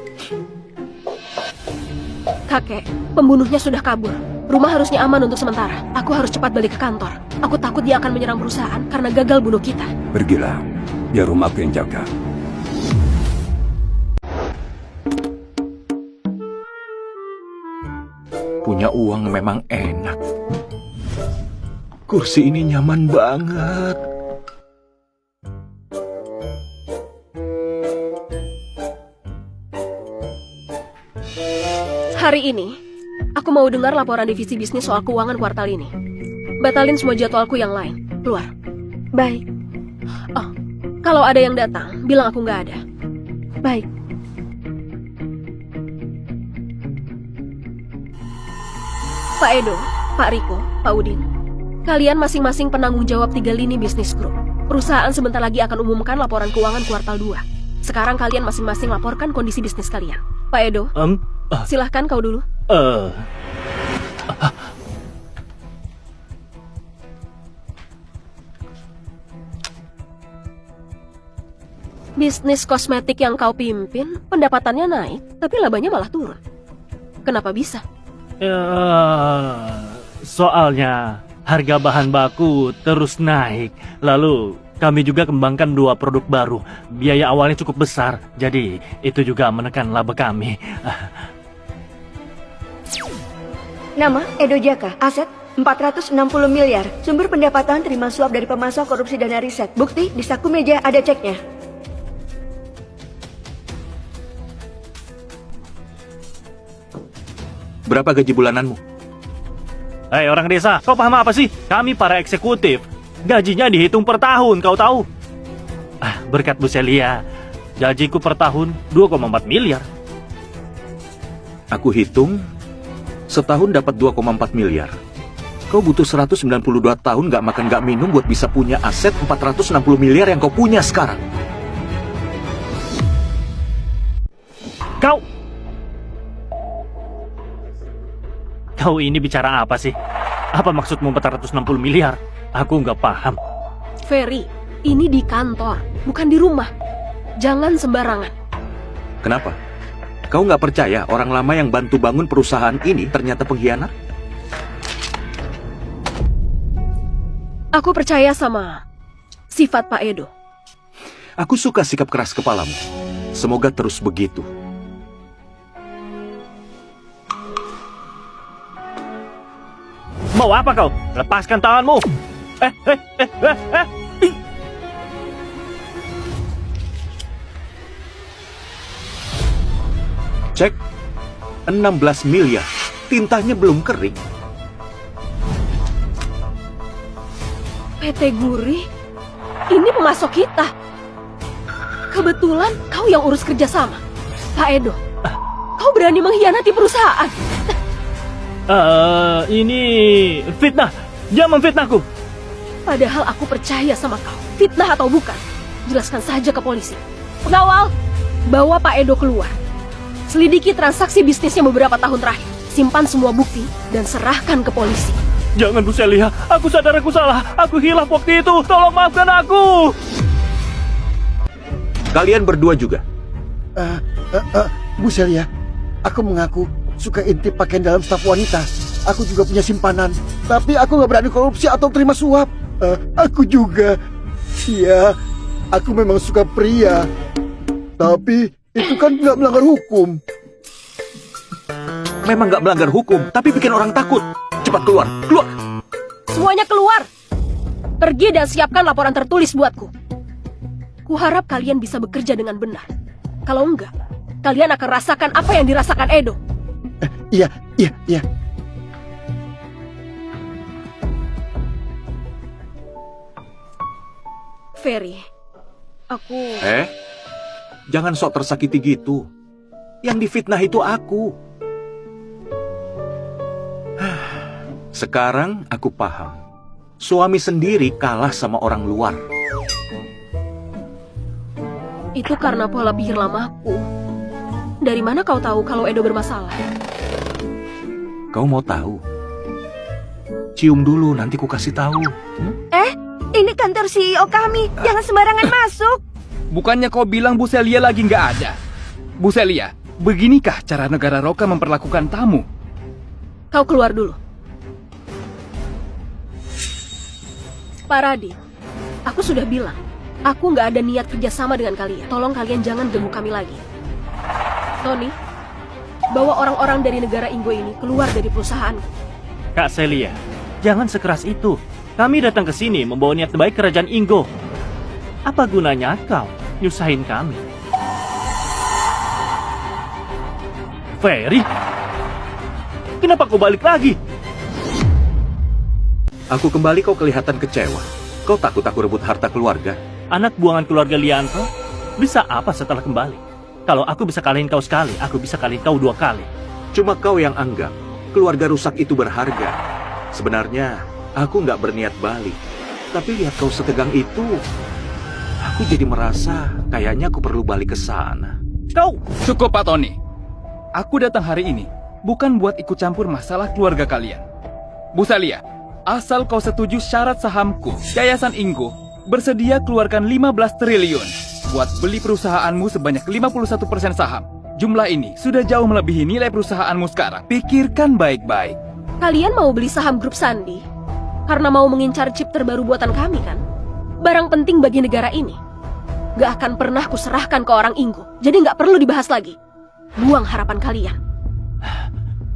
Speaker 2: Kakek, pembunuhnya sudah kabur. Rumah harusnya aman untuk sementara. Aku harus cepat balik ke kantor. Aku takut dia akan menyerang perusahaan karena gagal bunuh kita.
Speaker 6: Pergilah, biar rumahku yang jaga.
Speaker 3: Punya uang memang enak. Kursi ini nyaman banget.
Speaker 2: Hari ini, aku mau dengar laporan divisi bisnis soal keuangan kuartal ini. Batalin semua jadwalku yang lain. Keluar.
Speaker 8: Baik,
Speaker 2: Oh, kalau ada yang datang, bilang aku nggak ada.
Speaker 8: baik.
Speaker 2: Pak Edo, Pak Riko, Pak Udin. Kalian masing-masing penanggung jawab 3 lini bisnis grup. Perusahaan sebentar lagi akan umumkan laporan keuangan kuartal 2. Sekarang kalian masing-masing laporkan kondisi bisnis kalian. Pak Edo, silahkan kau dulu. Bisnis kosmetik yang kau pimpin, pendapatannya naik, tapi labanya malah turun. Kenapa bisa?
Speaker 10: Soalnya harga bahan baku terus naik. Lalu kami juga kembangkan 2 produk baru. Biaya awalnya cukup besar, jadi itu juga menekan laba kami.
Speaker 8: Nama Edo Jaka, aset 460 miliar. Sumber pendapatan terima suap dari pemasok korupsi dana riset. Bukti di saku meja ada ceknya.
Speaker 3: Berapa gaji bulananmu?
Speaker 10: Hei orang desa, kau paham apa sih? Kami para eksekutif, gajinya dihitung per tahun, kau tahu? Berkat Bu Celia, gajiku per tahun 2,4 miliar.
Speaker 3: Aku hitung, setahun dapat 2,4 miliar. Kau butuh 192 tahun gak makan gak minum buat bisa punya aset 460 miliar yang kau punya sekarang.
Speaker 10: Kau ini bicara apa sih? Apa maksudmu 460 miliar? Aku nggak paham.
Speaker 2: Ferry, ini di kantor, bukan di rumah. Jangan sembarangan.
Speaker 3: Kenapa? Kau nggak percaya orang lama yang bantu bangun perusahaan ini ternyata pengkhianat?
Speaker 2: Aku percaya sama sifat Pak Edo.
Speaker 3: Aku suka sikap keras kepalamu. Semoga terus begitu.
Speaker 10: Mau apa kau? Lepaskan tanganmu.
Speaker 3: Cek, 16 miliar. Tintanya belum kering.
Speaker 2: PT Guri, ini pemasok kita. Kebetulan kau yang urus kerjasama. Pak Edo, kau berani mengkhianati perusahaan.
Speaker 10: Ini fitnah. Jangan memfitnahku.
Speaker 2: Padahal aku percaya sama kau. Fitnah atau bukan, jelaskan saja ke polisi. Pengawal, bawa Pak Edo keluar. Selidiki transaksi bisnisnya beberapa tahun terakhir. Simpan semua bukti dan serahkan ke polisi.
Speaker 10: Jangan Bu Celia, aku sadar aku salah. Aku hilaf waktu itu. Tolong maafkan aku.
Speaker 3: Kalian berdua juga.
Speaker 7: Bu Celia, aku mengaku suka intip pakaian dalam staf wanita. Aku juga punya simpanan, tapi aku nggak berani korupsi atau terima suap. Aku juga. Iya, aku memang suka pria. Tapi itu kan nggak melanggar hukum.
Speaker 3: Memang nggak melanggar hukum, tapi bikin orang takut. Cepat keluar, keluar.
Speaker 2: Semuanya keluar. Pergi dan siapkan laporan tertulis buatku. Aku harap kalian bisa bekerja dengan benar. Kalau enggak, kalian akan rasakan apa yang dirasakan Edo.
Speaker 7: Iya.
Speaker 2: Ferry, aku...
Speaker 3: Jangan sok tersakiti gitu. Yang difitnah itu aku. Sekarang aku paham. Suami sendiri kalah sama orang luar.
Speaker 2: Itu karena pola pikir lamaku. Dari mana kau tahu kalau Edo bermasalah?
Speaker 3: Kau mau tahu? Cium dulu, nanti ku kasih tahu.
Speaker 8: Ini kantor CEO kami. Jangan sembarangan masuk.
Speaker 11: Bukannya kau bilang Bu Celia lagi nggak ada? Bu Celia, beginikah cara negara Roka memperlakukan tamu?
Speaker 2: Kau keluar dulu. Pak Radit, aku sudah bilang, aku nggak ada niat kerjasama dengan kalian. Tolong kalian jangan ganggu kami lagi. Tony, bawa orang-orang dari negara Inggo ini keluar dari perusahaan.
Speaker 10: Kak Celia, jangan sekeras itu. Kami datang ke sini membawa niat baik kerajaan Inggo. Apa gunanya kau nyusahin kami? Ferry, kenapa kau balik lagi?
Speaker 3: Aku kembali kau kelihatan kecewa. Kau takut aku rebut harta keluarga?
Speaker 10: Anak buangan keluarga Lianto bisa apa setelah kembali? Kalau aku bisa kalahin kau sekali, aku bisa kalahin kau 2 kali.
Speaker 3: Cuma kau yang anggap keluarga rusak itu berharga. Sebenarnya aku nggak berniat balik. Tapi lihat kau setegang itu, aku jadi merasa kayaknya aku perlu balik ke sana.
Speaker 10: Kau!
Speaker 11: Cukup Pak Tony. Aku datang hari ini bukan buat ikut campur masalah keluarga kalian. Bu Celia, asal kau setuju syarat sahamku, Yayasan Inggo bersedia keluarkan 15 triliun buat beli perusahaanmu sebanyak 51% saham. Jumlah ini sudah jauh melebihi nilai perusahaanmu sekarang. Pikirkan baik-baik.
Speaker 2: Kalian mau beli saham grup Sandi? Karena mau mengincar chip terbaru buatan kami kan? Barang penting bagi negara ini. Gak akan pernah kuserahkan ke orang Inggo. Jadi gak perlu dibahas lagi. Buang harapan kalian.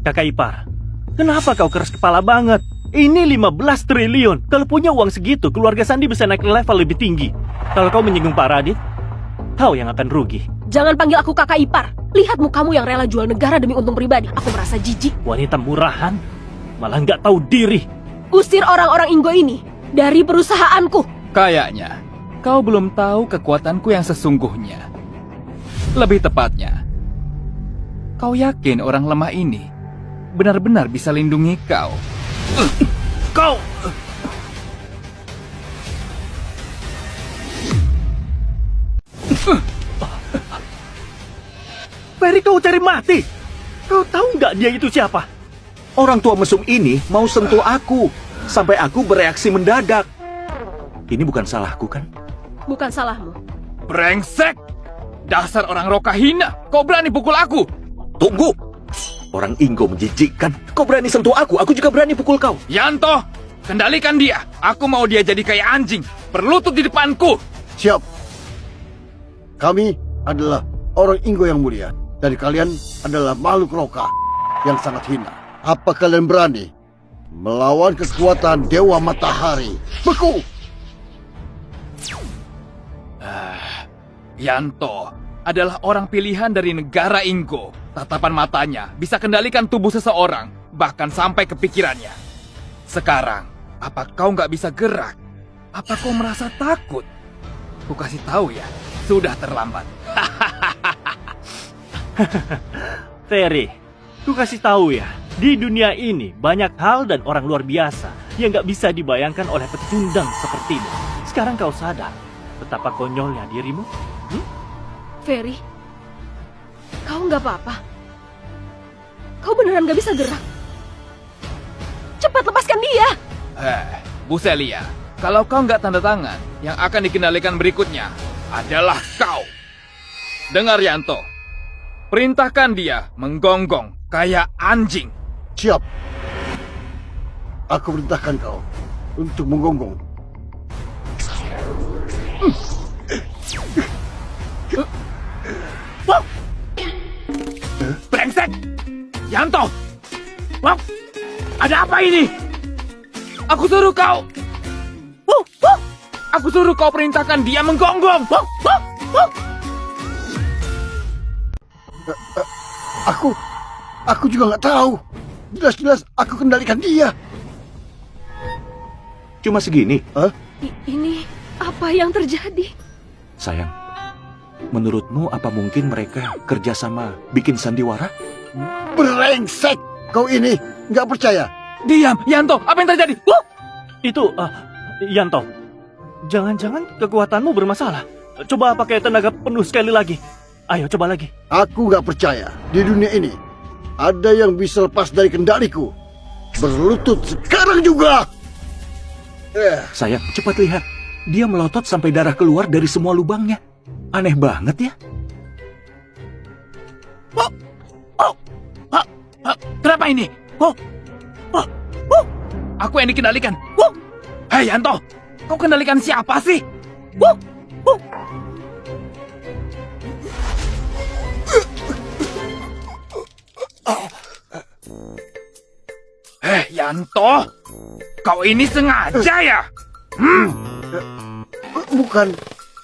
Speaker 10: Kakak ipar, kenapa kau keras kepala banget? Ini 15 triliun. Kalau punya uang segitu, keluarga Sandi bisa naik level lebih tinggi. Kalau kau menyinggung Pak Radit, kau yang akan rugi.
Speaker 2: Jangan panggil aku kakak ipar. Lihat mukamu yang rela jual negara demi untung pribadi. Aku merasa jijik.
Speaker 10: Wanita murahan, malah nggak tahu diri.
Speaker 2: Usir orang-orang Inggo ini dari perusahaanku.
Speaker 11: Kayaknya kau belum tahu kekuatanku yang sesungguhnya. Lebih tepatnya, kau yakin orang lemah ini benar-benar bisa lindungi kau?
Speaker 10: Kau! Ferry, kau cari mati! Kau tahu nggak dia itu siapa?
Speaker 3: Orang tua mesum ini mau sentuh aku, sampai aku bereaksi mendadak. Ini bukan salahku kan?
Speaker 2: Bukan salahmu.
Speaker 11: Brengsek! Dasar orang Roka hina! Kau berani pukul aku!
Speaker 3: Tunggu! Orang Inggo menjijikkan. Kau berani sentuh aku juga berani pukul kau.
Speaker 11: Yanto! Kendalikan dia! Aku mau dia jadi kayak anjing! Berlutut di depanku!
Speaker 7: Siap. Kami adalah orang Inggo yang mulia. Dan kalian adalah makhluk Roka yang sangat hina. Apa kalian berani melawan kekuatan Dewa Matahari? Beku!
Speaker 11: Yanto adalah orang pilihan dari negara Inggo. Tatapan matanya bisa kendalikan tubuh seseorang, bahkan sampai ke pikirannya. Sekarang, apa kau nggak bisa gerak? Apa kau merasa takut? Ku kasih tahu ya, sudah terlambat.
Speaker 10: Ferry, ku kasih tahu ya, di dunia ini banyak hal dan orang luar biasa yang nggak bisa dibayangkan oleh pecundang sepertimu. Sekarang kau sadar betapa konyolnya dirimu?
Speaker 2: Ferry, kau nggak apa-apa. Kau beneran nggak bisa gerak. Cepat lepaskan dia.
Speaker 11: Bu Celia, kalau kau nggak tanda tangan, yang akan dikendalikan berikutnya adalah kau. Dengar Yanto, perintahkan dia menggonggong kayak anjing.
Speaker 7: Siap. Aku perintahkan kau untuk menggonggong.
Speaker 11: Brengsek! Yanto! Wah, ada apa ini? Aku suruh kau! Aku suruh kau perintahkan dia menggonggong.
Speaker 7: Aku juga nggak tahu. Jelas-jelas aku kendalikan dia.
Speaker 3: Cuma segini.
Speaker 2: Ini apa yang terjadi?
Speaker 3: Sayang, menurutmu apa mungkin mereka kerjasama bikin sandiwara?
Speaker 7: Brengsek! Kau ini nggak percaya?
Speaker 11: Diam, Yanto. Apa yang terjadi?
Speaker 10: Itu, Yanto. Jangan-jangan kekuatanmu bermasalah. Coba pakai tenaga penuh sekali lagi. Ayo, coba lagi.
Speaker 7: Aku nggak percaya. Di dunia ini ada yang bisa lepas dari kendaliku. Berlutut sekarang juga.
Speaker 3: Sayang, cepat lihat. Dia melotot sampai darah keluar dari semua lubangnya. Aneh banget ya.
Speaker 11: Kenapa ini? Aku yang dikendalikan. Hei Yanto, kau kendalikan siapa sih? Yanto, kau ini sengaja ya?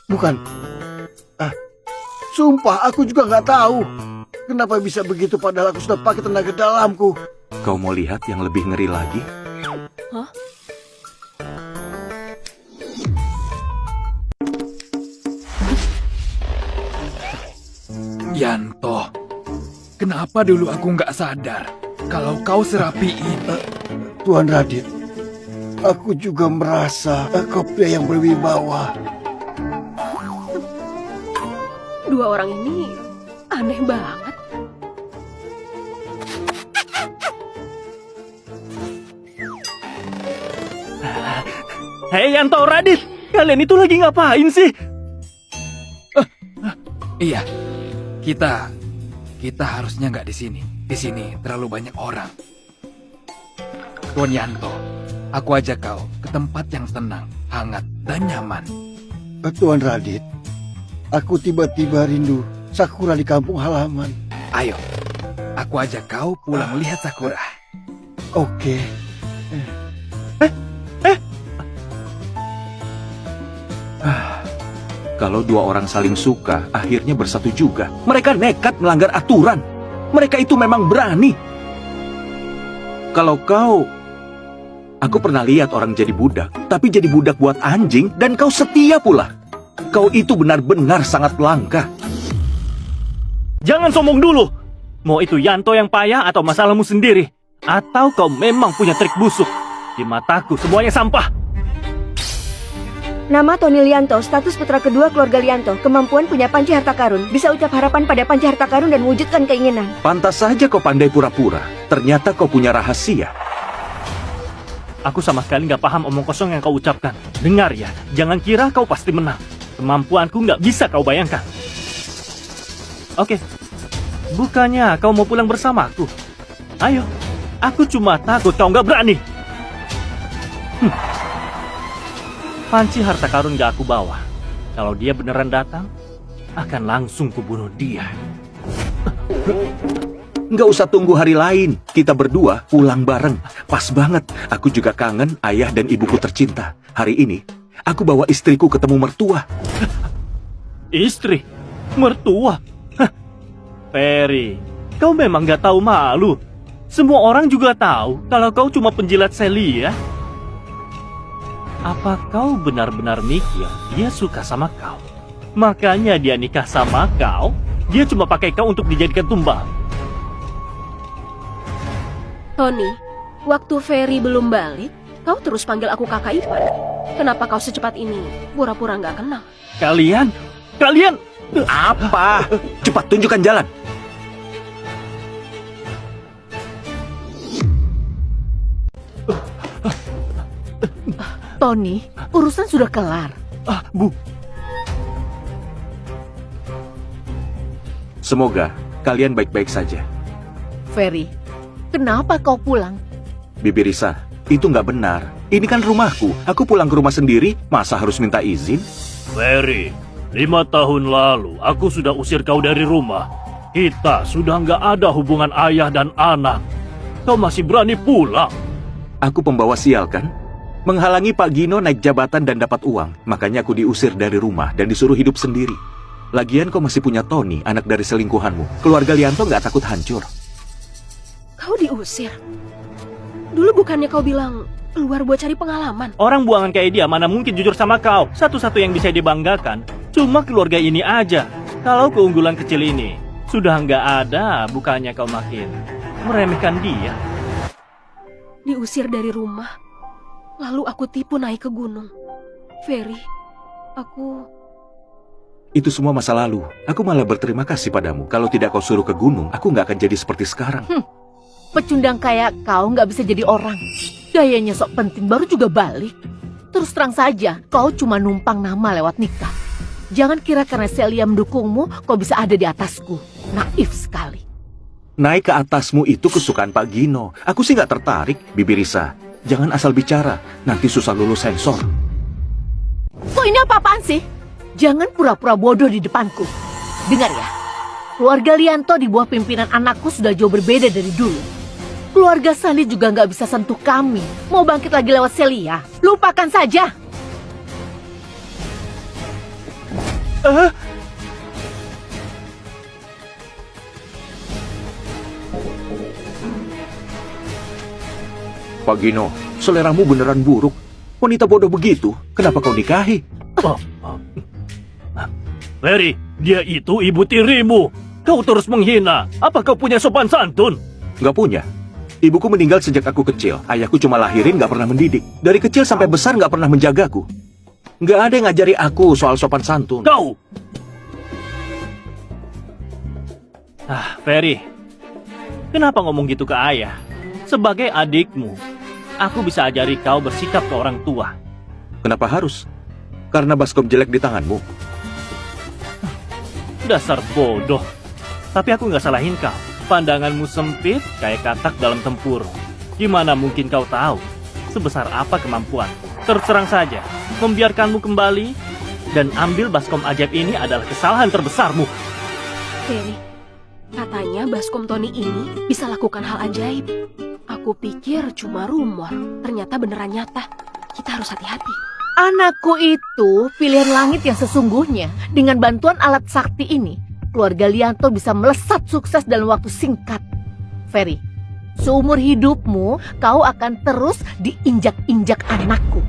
Speaker 7: Bukan. Sumpah aku juga nggak tahu. Kenapa bisa begitu padahal aku sudah pakai tenaga dalamku.
Speaker 3: Kau mau lihat yang lebih ngeri lagi?
Speaker 2: Hah?
Speaker 11: Yanto, kenapa dulu aku nggak sadar kalau kau serapi ini?
Speaker 7: Tuan Radit, aku juga merasa kau pria yang berwibawa.
Speaker 2: Dua orang ini aneh banget.
Speaker 10: Hei Yanto, Radit, kalian itu lagi ngapain sih?
Speaker 11: Iya, kita harusnya nggak di sini. Di sini terlalu banyak orang. Tuan Yanto, aku ajak kau ke tempat yang tenang, hangat, dan nyaman.
Speaker 7: Tuan Radit, aku tiba-tiba rindu sakura di kampung halaman.
Speaker 11: Ayo, aku ajak kau pulang melihat sakura.
Speaker 7: Oke.
Speaker 3: Kalau dua orang saling suka, akhirnya bersatu juga. Mereka nekat melanggar aturan. Mereka itu memang berani. Kalau kau... Aku pernah lihat orang jadi budak, tapi jadi budak buat anjing, dan kau setia pula. Kau itu benar-benar sangat langka.
Speaker 10: Jangan sombong dulu. Mau itu Yanto yang payah atau masalahmu sendiri? Atau kau memang punya trik busuk? Di mataku semuanya sampah.
Speaker 8: Nama Tony Lianto, status putra kedua keluarga Lianto, kemampuan punya panci harta karun, bisa ucap harapan pada panci harta karun dan wujudkan keinginan.
Speaker 3: Pantas saja kau pandai pura-pura. Ternyata kau punya rahasia.
Speaker 10: Aku sama sekali nggak paham omong kosong yang kau ucapkan. Dengar ya, jangan kira kau pasti menang. Kemampuanku nggak bisa kau bayangkan. Oke, bukannya kau mau pulang bersamaku? Ayo, aku cuma takut kau nggak berani. Panci harta karun gak aku bawa. Kalau dia beneran datang, akan langsung kubunuh dia.
Speaker 3: Nggak usah tunggu hari lain. Kita berdua pulang bareng. Pas banget. Aku juga kangen ayah dan ibuku tercinta. Hari ini, aku bawa istriku ketemu mertua.
Speaker 10: Istri? Mertua? Ferry, kau memang gak tahu malu. Semua orang juga tahu kalau kau cuma penjilat Celia. Apa kau benar-benar mikir dia suka sama kau? Makanya dia nikah sama kau? Dia cuma pakai kau untuk dijadikan tumbal.
Speaker 2: Tony, waktu Ferry belum balik, kau terus panggil aku kakak ipar. Kenapa kau secepat ini pura-pura nggak kenal?
Speaker 10: Kalian?
Speaker 3: Apa? Cepat tunjukkan jalan.
Speaker 4: Tony, urusan sudah kelar.
Speaker 10: Bu.
Speaker 3: Semoga kalian baik-baik saja.
Speaker 4: Ferry, kenapa kau pulang?
Speaker 3: Bibi Risa, itu nggak benar. Ini kan rumahku. Aku pulang ke rumah sendiri, masa harus minta izin?
Speaker 10: Ferry, 5 tahun lalu aku sudah usir kau dari rumah. Kita sudah nggak ada hubungan ayah dan anak. Kau masih berani pulang?
Speaker 3: Aku pembawa sial kan? Menghalangi Pak Gino naik jabatan dan dapat uang. Makanya aku diusir dari rumah dan disuruh hidup sendiri. Lagian kau masih punya Tony, anak dari selingkuhanmu. Keluarga Lianto nggak takut hancur.
Speaker 2: Kau diusir? Dulu bukannya kau bilang keluar buat cari pengalaman?
Speaker 10: Orang buangan kayak dia mana mungkin jujur sama kau. Satu-satu yang bisa dibanggakan cuma keluarga ini aja. Kalau keunggulan kecil ini sudah nggak ada, bukannya kau makin meremehkan dia.
Speaker 2: Diusir dari rumah, lalu aku tipu naik ke gunung. Ferry, aku...
Speaker 3: Itu semua masa lalu. Aku malah berterima kasih padamu. Kalau tidak kau suruh ke gunung, aku nggak akan jadi seperti sekarang.
Speaker 4: Pecundang kayak kau nggak bisa jadi orang. Gayanya sok penting baru juga balik. Terus terang saja, kau cuma numpang nama lewat nikah. Jangan kira karena Celia mendukungmu, kau bisa ada di atasku. Naif sekali.
Speaker 3: Naik ke atasmu itu kesukaan Pak Gino. Aku sih nggak tertarik, Bibi Risa. Jangan asal bicara, nanti susah lulus sensor.
Speaker 4: Kok ini apa-apaan sih? Jangan pura-pura bodoh di depanku. Dengar ya, keluarga Lianto di bawah pimpinan anakku sudah jauh berbeda dari dulu. Keluarga Sandi juga nggak bisa sentuh kami. Mau bangkit lagi lewat Celia, lupakan saja.
Speaker 3: Pak Gino, seleramu beneran buruk. Wanita bodoh begitu, kenapa kau nikahi?
Speaker 10: Ferry, dia itu ibu tirimu. Kau terus menghina. Apa kau punya sopan santun?
Speaker 3: Nggak punya. Ibuku meninggal sejak aku kecil. Ayahku cuma lahirin, nggak pernah mendidik. Dari kecil sampai besar nggak pernah menjagaku. Nggak ada yang ngajari aku soal sopan santun.
Speaker 10: Kau! Ferry, kenapa ngomong gitu ke ayah? Sebagai adikmu, aku bisa ajari kau bersikap ke orang tua.
Speaker 3: Kenapa harus? Karena baskom jelek di tanganmu.
Speaker 10: Dasar bodoh. Tapi aku nggak salahin kau. Pandanganmu sempit kayak katak dalam tempur. Gimana mungkin kau tahu sebesar apa kemampuan? Terus terang saja, membiarkanmu kembali dan ambil baskom ajaib ini adalah kesalahan terbesarmu.
Speaker 2: Ferry, katanya baskom Tony ini bisa lakukan hal ajaib. Aku pikir cuma rumor, ternyata beneran nyata. Kita harus hati-hati.
Speaker 4: Anakku itu pilihan langit yang sesungguhnya. Dengan bantuan alat sakti ini, keluarga Lianto bisa melesat sukses dalam waktu singkat. Ferry, seumur hidupmu, kau akan terus diinjak-injak anakku.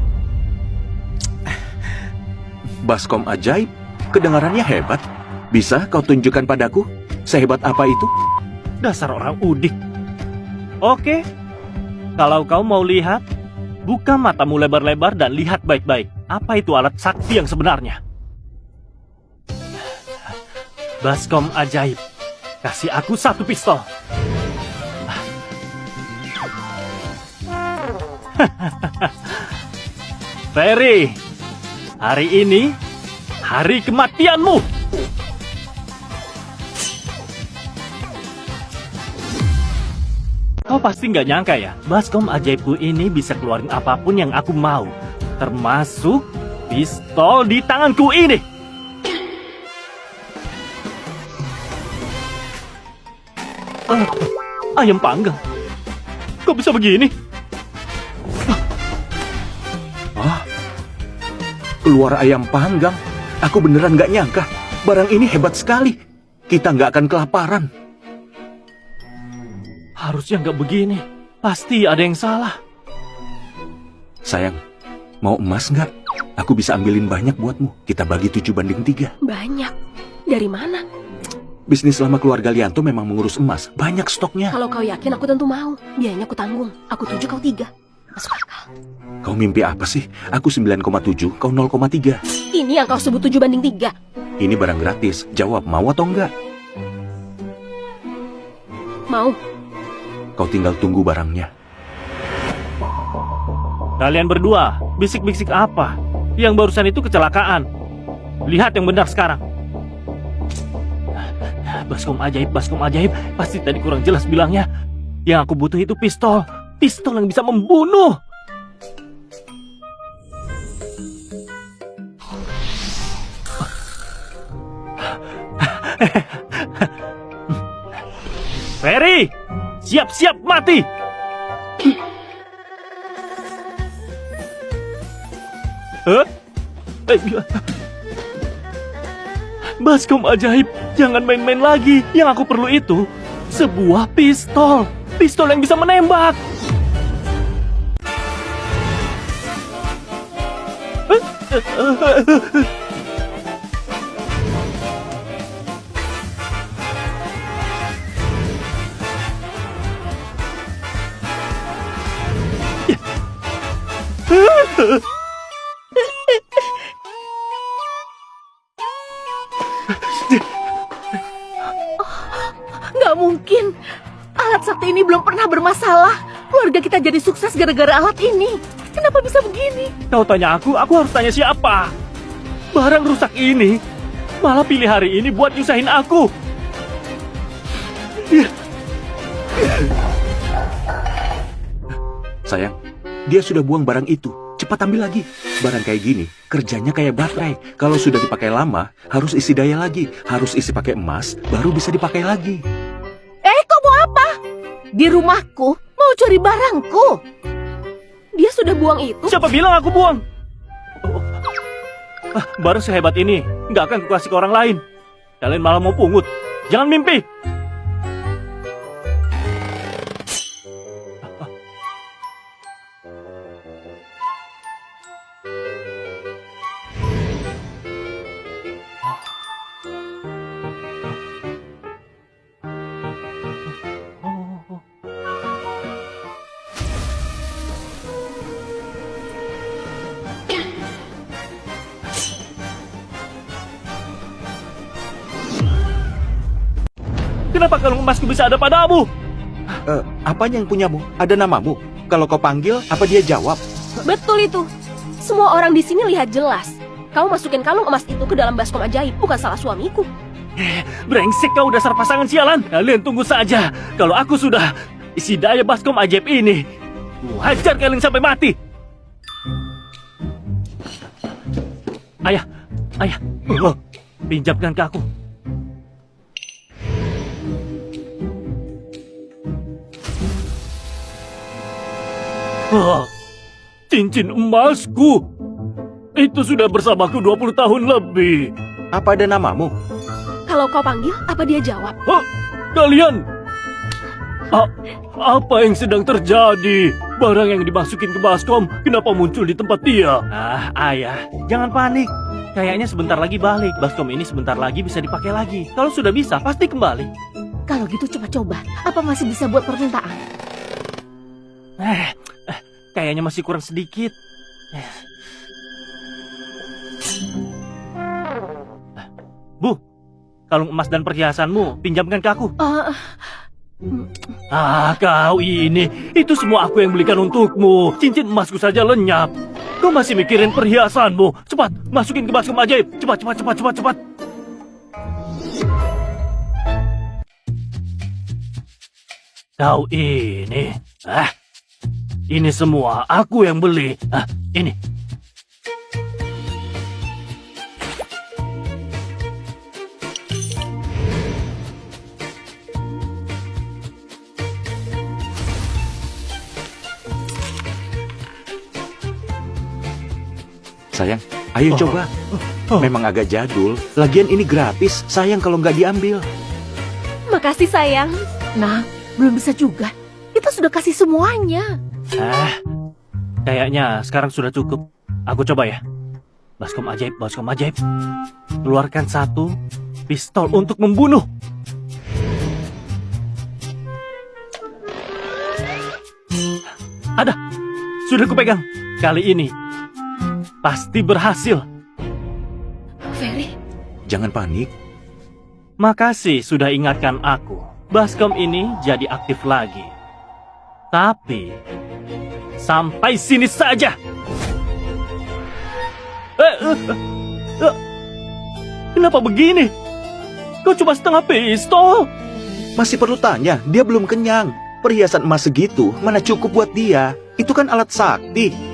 Speaker 3: Baskom ajaib? Kedengarannya hebat. Bisa kau tunjukkan padaku? Sehebat apa itu?
Speaker 10: Dasar orang udik. Oke, kalau kau mau lihat, buka matamu lebar-lebar dan lihat baik-baik. Apa itu alat sakti yang sebenarnya? Baskom ajaib. Kasih aku satu pistol. Ferry, hari ini hari kematianmu. Kau pasti nggak nyangka ya, baskom ajaibku ini bisa keluarin apapun yang aku mau. Termasuk pistol di tanganku ini. Ayam panggang. Kok bisa begini?
Speaker 3: Keluar ayam panggang. Aku beneran nggak nyangka. Barang ini hebat sekali. Kita nggak akan kelaparan.
Speaker 10: Harusnya nggak begini. Pasti ada yang salah.
Speaker 3: Sayang, mau emas nggak? Aku bisa ambilin banyak buatmu. Kita bagi 7:3.
Speaker 2: Banyak? Dari mana?
Speaker 3: Bisnis lama keluarga Lianto memang mengurus emas. Banyak stoknya.
Speaker 2: Kalau kau yakin, aku tentu mau. Biayanya aku tanggung. Aku 7, kau 3. Masuk akal.
Speaker 3: Kau mimpi apa sih? Aku 9,7, kau 0,3.
Speaker 2: Ini yang kau sebut 7:3.
Speaker 3: Ini barang gratis. Jawab, mau atau enggak?
Speaker 2: Mau.
Speaker 3: Kau tinggal tunggu barangnya.
Speaker 10: Kalian berdua, bisik-bisik apa? Yang barusan itu kecelakaan. Lihat yang benar sekarang. Baskom ajaib. Pasti tadi kurang jelas bilangnya. Yang aku butuh itu pistol. Pistol yang bisa membunuh. Ferry, siap-siap mati. Hah? Baskom ajaib, jangan main-main lagi. Yang aku perlu itu sebuah pistol. Pistol yang bisa menembak.
Speaker 4: Nggak mungkin. Alat sakti ini belum pernah bermasalah. Keluarga kita jadi sukses gara-gara alat ini. Kenapa bisa begini?
Speaker 10: Kau tanya aku harus tanya siapa? Barang rusak ini malah pilih hari ini buat nyusahin aku.
Speaker 3: Sayang, dia sudah buang barang itu. Cepat ambil lagi. Barang kayak gini, kerjanya kayak baterai. Kalau sudah dipakai lama, harus isi daya lagi. Harus isi pakai emas, baru bisa dipakai lagi.
Speaker 4: Kau mau apa? Di rumahku, mau curi barangku.
Speaker 2: Dia sudah buang itu.
Speaker 10: Siapa bilang aku buang? Barang sehebat ini nggak akan kukasih ke orang lain. Kalian malah mau pungut. Jangan mimpi. Kenapa kalung emasku bisa ada padamu?
Speaker 3: Apanya yang punyamu? Ada namamu? Kalau kau panggil, apa dia jawab?
Speaker 2: Betul itu. Semua orang di sini lihat jelas. Kau masukin kalung emas itu ke dalam baskom ajaib, bukan salah suamiku.
Speaker 10: Brengsek kau dasar pasangan sialan. Kalian tunggu saja. Kalau aku sudah isi daya baskom ajaib ini, ku hajar kalian sampai mati. Ayah, pinjamkan ke aku. Cincin emasku. Itu sudah bersamaku 20 tahun lebih.
Speaker 3: Apa ada namamu?
Speaker 2: Kalau kau panggil, apa dia jawab?
Speaker 10: Kalian, apa yang sedang terjadi? Barang yang dimasukin ke baskom, kenapa muncul di tempat dia? Ayah, jangan panik. Kayaknya sebentar lagi balik. Baskom ini sebentar lagi bisa dipakai lagi. Kalau sudah bisa, pasti kembali.
Speaker 4: Kalau gitu coba-coba. Apa masih bisa buat permintaan?
Speaker 10: Kayaknya masih kurang sedikit. Bu, kalung emas dan perhiasanmu pinjamkan ke aku. Kau ini, itu semua aku yang belikan untukmu. Cincin emasku saja lenyap. Kau masih mikirin perhiasanmu. Cepat, masukin ke baskom ajaib. Cepat. Kau ini, ini semua aku yang beli. Ini.
Speaker 3: Sayang, ayo coba. Memang agak jadul. Lagian ini gratis. Sayang kalau nggak diambil.
Speaker 2: Makasih sayang.
Speaker 4: Nah, belum bisa juga. Kita sudah kasih semuanya.
Speaker 10: Kayaknya sekarang sudah cukup. Aku coba ya. Baskom ajaib. Keluarkan satu pistol untuk membunuh. Ada. Sudah kupegang. Kali ini pasti berhasil.
Speaker 2: Ferry.
Speaker 3: Jangan panik.
Speaker 10: Makasih sudah ingatkan aku. Baskom ini jadi aktif lagi. Tapi sampai sini saja. Kenapa begini? Kau cuma setengah pistol.
Speaker 3: Masih perlu tanya, dia belum kenyang. Perhiasan emas segitu mana cukup buat dia? Itu kan alat sakti.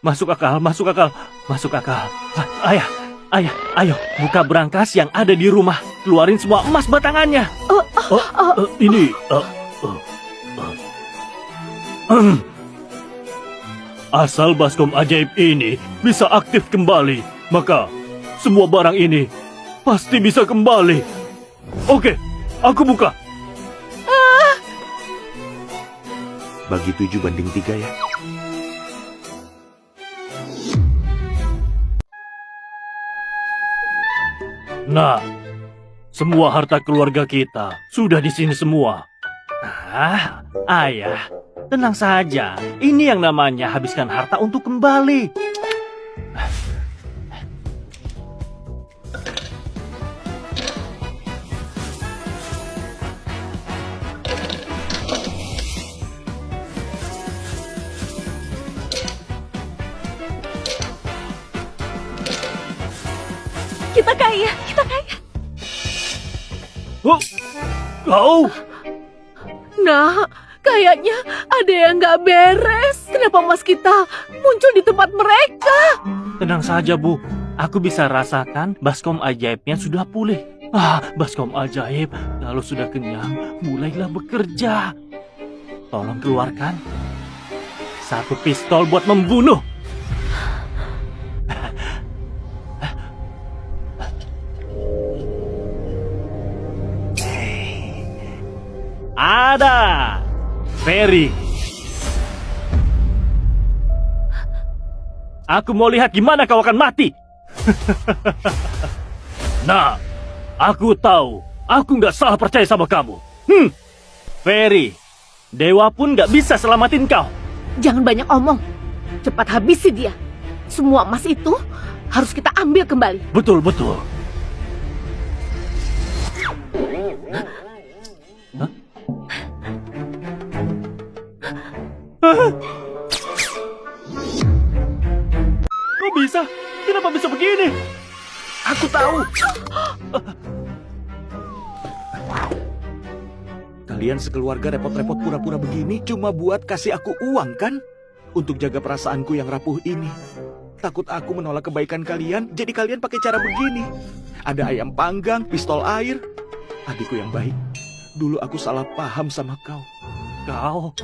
Speaker 10: Masuk akal. Ayo, buka brankas yang ada di rumah. Keluarin semua emas batangannya. Asal baskom ajaib ini bisa aktif kembali, maka semua barang ini pasti bisa kembali. Oke, aku buka.
Speaker 3: Bagi 7/3 ya.
Speaker 10: Nah, semua harta keluarga kita sudah di sini semua. Ayah, tenang saja. Ini yang namanya habiskan harta untuk kembali.
Speaker 4: Kita kaya, kita kaya.
Speaker 10: Oh, kau?
Speaker 4: Nah, kayaknya ada yang nggak beres. Kenapa emas kita muncul di tempat mereka?
Speaker 10: Tenang saja, Bu. Aku bisa rasakan baskom ajaibnya sudah pulih. Baskom ajaib, kalau sudah kenyang, mulailah bekerja. Tolong keluarkan satu pistol buat membunuh. Ada, Ferry. Aku mau lihat gimana kau akan mati. Nah, aku tahu. Aku nggak salah percaya sama kamu. Ferry, dewa pun nggak bisa selamatin kau.
Speaker 4: Jangan banyak omong. Cepat habisi dia. Semua emas itu harus kita ambil kembali.
Speaker 10: Betul, betul. Kok bisa? Kenapa bisa begini?
Speaker 3: Aku tahu. Kalian sekeluarga repot-repot pura-pura begini cuma buat kasih aku uang kan? Untuk jaga perasaanku yang rapuh ini. Takut aku menolak kebaikan kalian, jadi kalian pakai cara begini. Ada ayam panggang, pistol air. Adikku yang baik, dulu aku salah paham sama kau.
Speaker 10: Kau.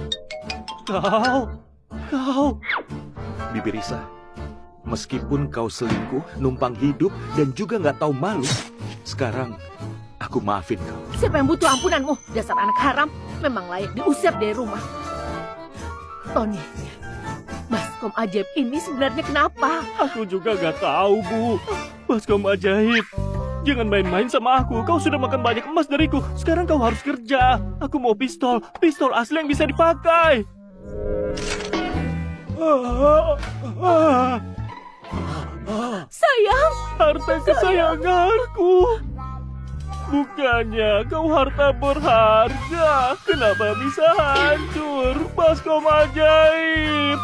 Speaker 3: Bibi Risa, meskipun kau selingkuh, numpang hidup, dan juga nggak tahu malu, sekarang aku maafin kau.
Speaker 4: Siapa yang butuh ampunanmu? Dasar anak haram, memang layak diusir dari rumah. Tony, baskom ajaib ini sebenarnya kenapa?
Speaker 10: Aku juga gak tahu, Bu. Baskom ajaib. Jangan main-main sama aku. Kau sudah makan banyak emas dariku. Sekarang kau harus kerja. Aku mau pistol. Pistol asli yang bisa dipakai.
Speaker 4: Sayang,
Speaker 10: Harta kesayanganku. Bukannya kau harta berharga. Kenapa bisa hancur? Baskom ajaib.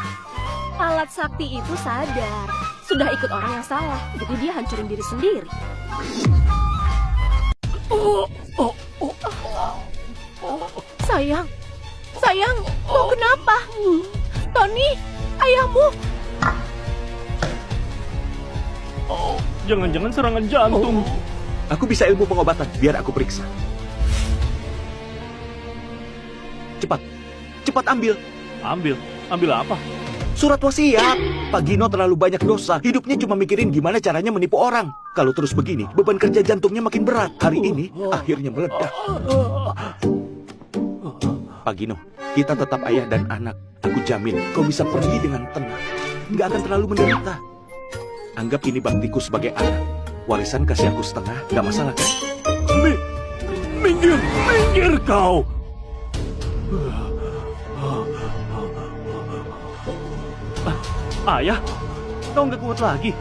Speaker 2: Alat sakti itu sadar. Sudah ikut orang yang salah. Jadi dia hancurin diri sendiri.
Speaker 4: sayang, kau kenapa? Tony, ayahmu.
Speaker 10: Jangan-jangan serangan jantung.
Speaker 3: Aku bisa ilmu pengobatan, biar aku periksa. Cepat ambil.
Speaker 10: Ambil apa?
Speaker 3: Surat wasiat. Pak Gino terlalu banyak dosa. Hidupnya cuma mikirin gimana caranya menipu orang. Kalau terus begini, beban kerja jantungnya makin berat. Hari ini, akhirnya meledak. Pak Gino, kita tetap ayah dan anak. Aku jamin kau bisa pergi dengan tenang. Nggak akan terlalu menderita. Anggap ini baktiku sebagai anak. Warisan kasih aku setengah, nggak masalah kan?
Speaker 10: Minggir kau. Ayah, kau nggak kuat lagi.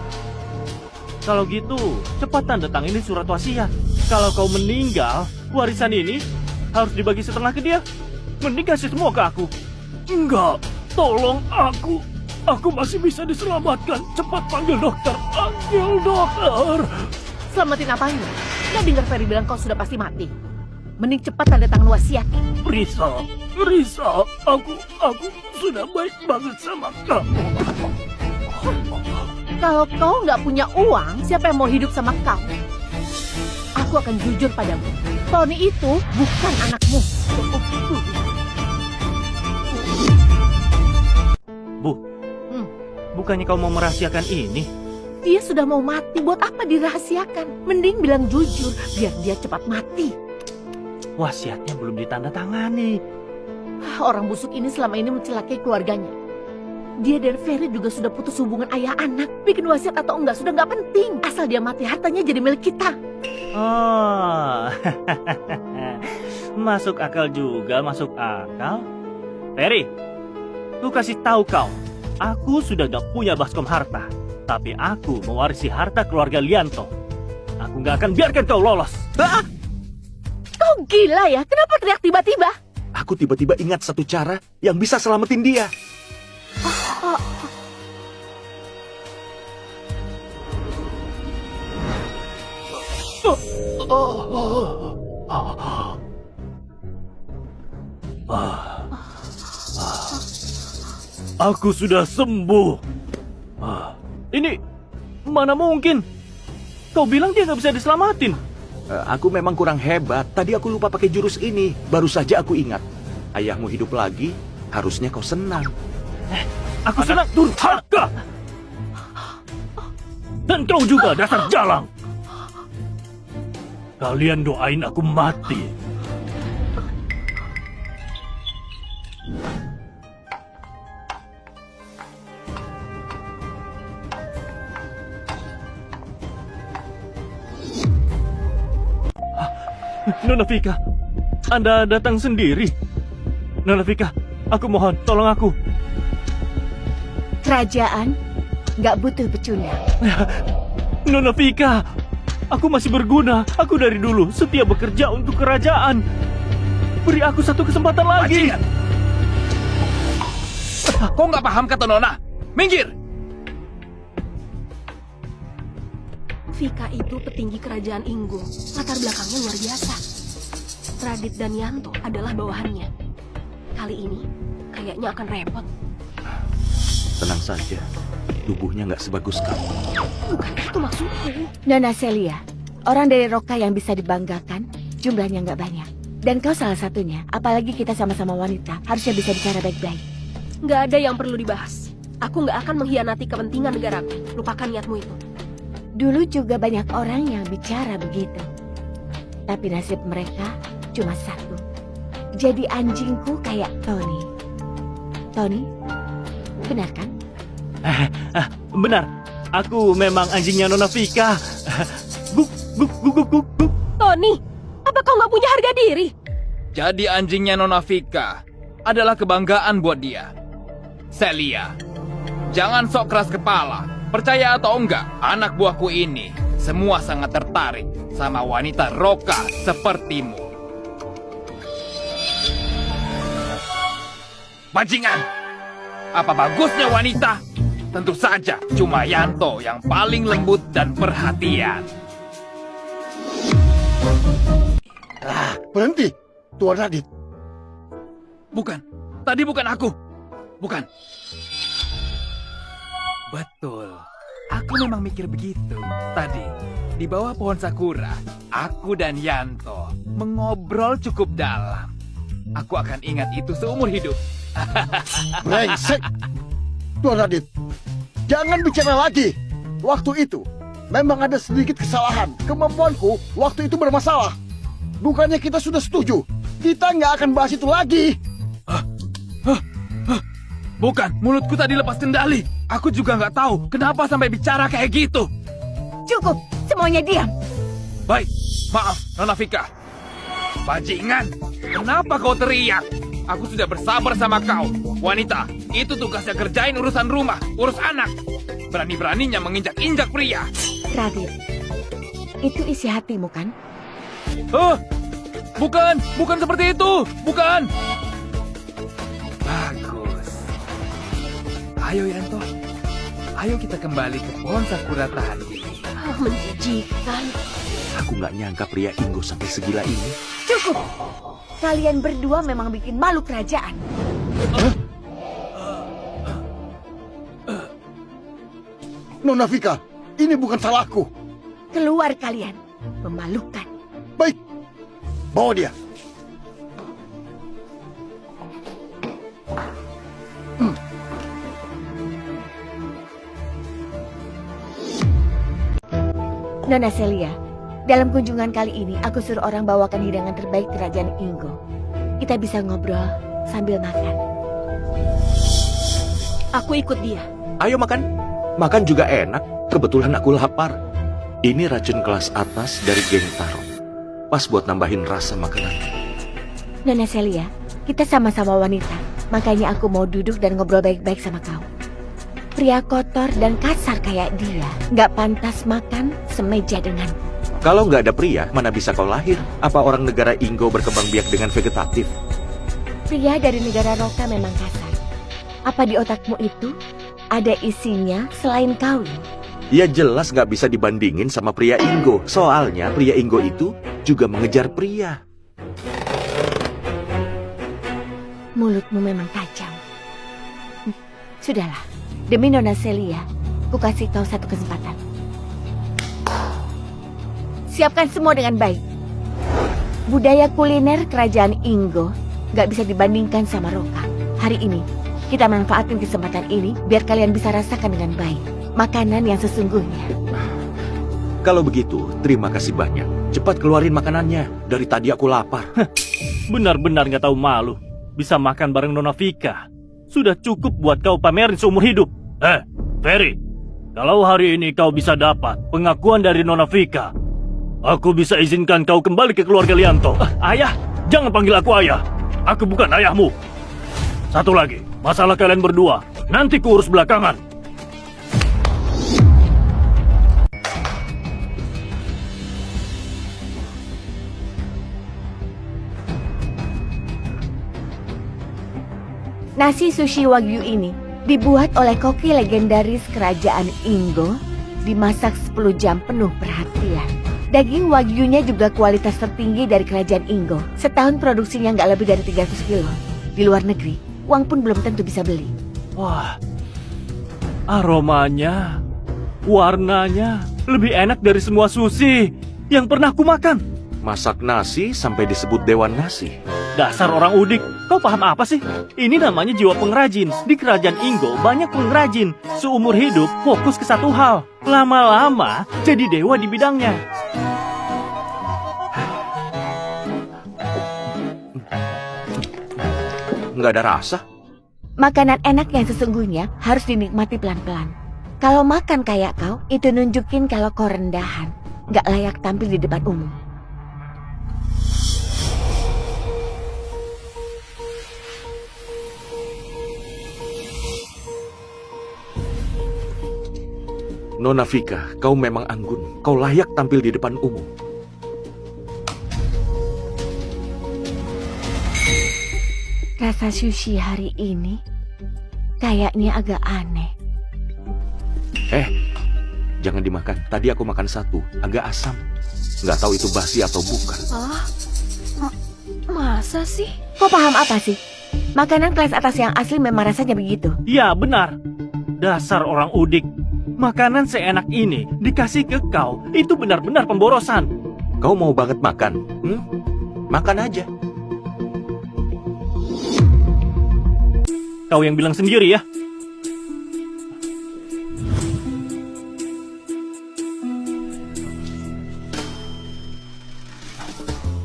Speaker 10: Kalau gitu, cepat tanda tangani surat wasiat. Kalau kau meninggal, warisan ini harus dibagi setengah ke dia. Mending kasih semua ke aku. Enggak, tolong aku. Aku masih bisa diselamatkan. Cepat panggil dokter. Panggil dokter.
Speaker 4: Selamatin apanya? Nggak dengar Ferry bilang kau sudah pasti mati. Mending cepat tanda tangan wasiat.
Speaker 10: Risa, aku sudah baik banget sama kamu.
Speaker 4: Kalau kau nggak punya uang, siapa yang mau hidup sama kau? Aku akan jujur padamu. Tony itu bukan anakmu.
Speaker 10: Bu, Bukannya kau mau merahasiakan ini?
Speaker 4: Dia sudah mau mati, buat apa dirahasiakan? Mending bilang jujur, biar dia cepat mati.
Speaker 10: Wasiatnya belum ditandatangani.
Speaker 4: Orang busuk ini selama ini mencelakai keluarganya. Dia dan Ferry juga sudah putus hubungan ayah anak. Bikin wasiat atau enggak sudah nggak penting. Asal dia mati, hartanya jadi milik kita.
Speaker 10: Oh, masuk akal juga, masuk akal. Ferry, ku kasih tahu kau, aku sudah gak punya baskom harta. Tapi aku mewarisi harta keluarga Lianto. Aku gak akan biarkan kau lolos.
Speaker 4: Kau gila ya? Kenapa teriak tiba-tiba?
Speaker 3: Aku tiba-tiba ingat satu cara yang bisa selamatin dia.
Speaker 10: Aku sudah sembuh. Ini mana mungkin? Kau bilang dia gak bisa diselamatin.
Speaker 3: Aku memang kurang hebat. Tadi aku lupa pakai jurus ini. Baru saja aku ingat. Ayahmu hidup lagi, harusnya kau senang.
Speaker 10: Aku senang durhaka. Dan kau juga dasar jalang. Kalian doain aku mati. Nona Vika, Anda datang sendiri. Nona Vika, aku mohon, tolong aku.
Speaker 8: Kerajaan nggak butuh pecundang.
Speaker 10: Nona Vika, aku masih berguna. Aku dari dulu setia bekerja untuk kerajaan. Beri aku satu kesempatan lagi.
Speaker 11: Bajingan! Kau nggak paham kata Nona? Minggir!
Speaker 2: Vika itu petinggi kerajaan Inggo. Latar belakangnya luar biasa. Radit dan Yanto adalah bawahannya. Kali ini kayaknya akan repot.
Speaker 3: Tenang saja. Tubuhnya nggak sebagus kamu.
Speaker 2: Bukan itu maksudku.
Speaker 8: Nona Celia, orang dari Roka yang bisa dibanggakan, jumlahnya nggak banyak. Dan kau salah satunya, apalagi kita sama-sama wanita, harusnya bisa bicara baik-baik.
Speaker 2: Nggak ada yang perlu dibahas. Aku nggak akan mengkhianati kepentingan negaraku. Lupakan niatmu itu.
Speaker 8: Dulu juga banyak orang yang bicara begitu. Tapi nasib mereka cuma satu. Jadi anjingku kayak Tony. Tony, benar kan?
Speaker 10: Benar, aku memang anjingnya Nona Vika. Guk, guk, guk, guk, guk, guk.
Speaker 2: Tony, apa kau nggak punya harga diri?
Speaker 11: Jadi anjingnya Nona Vika adalah kebanggaan buat dia. Celia, jangan sok keras kepala. Percaya atau enggak, anak buahku ini semua sangat tertarik sama wanita Roka sepertimu. Bajingan! Apa bagusnya wanita? Tentu saja cuma Yanto yang paling lembut dan perhatian.
Speaker 7: Berhenti, Tuan Radit.
Speaker 11: Bukan, tadi bukan aku. Bukan. Betul, aku memang mikir begitu. Tadi, di bawah pohon sakura, aku dan Yanto mengobrol cukup dalam. Aku akan ingat itu seumur hidup.
Speaker 7: Brengsek. Tuan Radit, jangan bicara lagi. Waktu itu, memang ada sedikit kesalahan. Kemampuanku waktu itu bermasalah. Bukannya kita sudah setuju. Kita nggak akan bahas itu lagi.
Speaker 11: Bukan, mulutku tadi lepas kendali. Aku juga nggak tahu kenapa sampai bicara kayak gitu.
Speaker 8: Cukup, semuanya diam.
Speaker 11: Baik, maaf, Nona Vika. Bajingan, kenapa kau teriak? Aku sudah bersabar sama kau. Wanita, itu tugasnya kerjain urusan rumah, urus anak. Berani-beraninya menginjak-injak pria.
Speaker 8: Radit, itu isi hatimu kan?
Speaker 11: Bukan seperti itu. Bukan. Bagus. Ayo Yanto, ayo kita kembali ke pohon sakura tadi.
Speaker 2: Menjijikan.
Speaker 3: Aku nggak nyangka pria Inggo sampai segila ini.
Speaker 8: Cukup. Kalian berdua memang bikin malu kerajaan.
Speaker 7: Nona Vika, ini bukan salahku.
Speaker 8: Keluar kalian. Memalukan.
Speaker 7: Baik, bawa dia.
Speaker 8: Nona Celia, dalam kunjungan kali ini aku suruh orang bawakan hidangan terbaik kerajaan Ingo. Kita bisa ngobrol sambil makan.
Speaker 2: Aku ikut dia.
Speaker 3: Ayo makan. Makan juga enak. Kebetulan aku lapar. Ini racun kelas atas dari geng Taro. Pas buat nambahin rasa makanan.
Speaker 8: Nona Celia, kita sama-sama wanita. Makanya aku mau duduk dan ngobrol baik-baik sama kau. Pria kotor dan kasar kayak dia nggak pantas makan semeja dengan.
Speaker 3: Kalau nggak ada pria, mana bisa kau lahir? Apa orang negara Ingo berkembang biak dengan vegetatif?
Speaker 8: Pria dari negara Roka memang kasar. Apa di otakmu itu ada isinya selain kawin?
Speaker 3: Ya jelas nggak bisa dibandingin sama pria Ingo. Soalnya pria Ingo itu juga mengejar pria.
Speaker 8: Mulutmu memang tajam. Sudahlah, demi Nona Celia, ku kasih kau satu kesempatan. Siapkan semua dengan baik. Budaya kuliner kerajaan Ingo gak bisa dibandingkan sama Roka. Hari ini, kita manfaatkan kesempatan ini biar kalian bisa rasakan dengan baik makanan yang sesungguhnya.
Speaker 3: Kalau begitu, terima kasih banyak. Cepat keluarin makanannya. Dari tadi aku lapar.
Speaker 10: Benar-benar nggak tahu malu. Bisa makan bareng Nona Vika. Sudah cukup buat kau pamerin seumur hidup. Ferry, kalau hari ini kau bisa dapat pengakuan dari Nona Vika, aku bisa izinkan kau kembali ke keluarga Lianto. Ayah, jangan panggil aku ayah. Aku bukan ayahmu. Satu lagi, masalah kalian berdua, nanti ku urus belakangan.
Speaker 8: Nasi sushi wagyu ini dibuat oleh koki legendaris kerajaan Ingo, dimasak 10 jam penuh perhatian. Daging wagyunya juga kualitas tertinggi dari kerajaan Ingo. Setahun produksinya nggak lebih dari 300 kilo. Di luar negeri, uang pun belum tentu bisa beli.
Speaker 10: Wah, aromanya, warnanya lebih enak dari semua sushi yang pernah aku makan.
Speaker 3: Masak nasi sampai disebut dewan nasi.
Speaker 10: Dasar orang udik, kau paham apa sih? Ini namanya jiwa pengrajin. Di kerajaan Ingo banyak pengrajin. Seumur hidup fokus ke satu hal. Lama-lama jadi dewa di bidangnya.
Speaker 3: Nggak ada rasa.
Speaker 8: Makanan enak yang sesungguhnya harus dinikmati pelan-pelan. Kalau makan kayak kau, itu nunjukin kalau kau rendahan. Nggak layak tampil di depan umum.
Speaker 3: Nona Vika, kau memang anggun. Kau layak tampil di depan umum.
Speaker 8: Rasa sushi hari ini kayaknya agak aneh.
Speaker 3: Jangan dimakan. Tadi aku makan satu, agak asam. Nggak tahu itu basi atau bukan.
Speaker 2: Masa sih?
Speaker 8: Kau paham apa sih? Makanan kelas atas yang asli memang rasanya begitu.
Speaker 10: Ya benar. Dasar orang udik. Makanan seenak ini dikasih ke kau, itu benar-benar pemborosan.
Speaker 3: Kau mau banget makan? Makan aja.
Speaker 10: Kau yang bilang sendiri ya.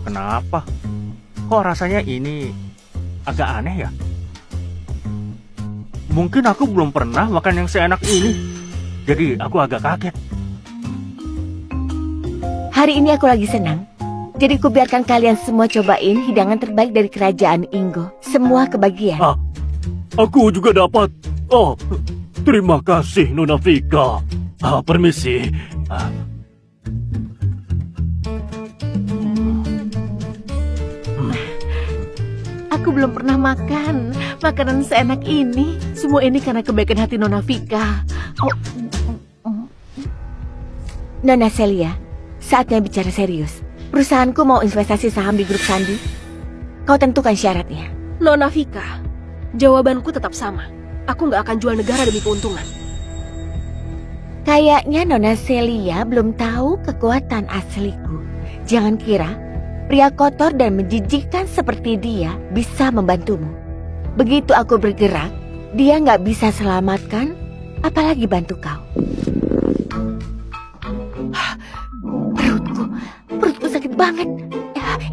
Speaker 10: Kenapa? Kok rasanya ini agak aneh ya? Mungkin aku belum pernah makan yang seenak ini. Jadi aku agak kaget.
Speaker 8: Hari ini aku lagi senang. Jadi ku biarkan kalian semua cobain hidangan terbaik dari kerajaan Ingo. Semua kebagian.
Speaker 10: Aku juga dapat. Terima kasih Nona Vika. Permisi.
Speaker 4: Aku belum pernah makan makanan seenak ini. Semua ini karena kebaikan hati Nona Vika.
Speaker 8: Nona Celia, saatnya bicara serius. Perusahaanku mau investasi saham di grup Sandi. Kau tentukan syaratnya.
Speaker 2: Nona Vika, jawabanku tetap sama. Aku nggak akan jual negara demi keuntungan.
Speaker 8: Kayaknya Nona Celia belum tahu kekuatan asliku. Jangan kira pria kotor dan menjijikkan seperti dia bisa membantumu. Begitu aku bergerak, dia nggak bisa selamatkan, apalagi bantu kau.
Speaker 4: banget.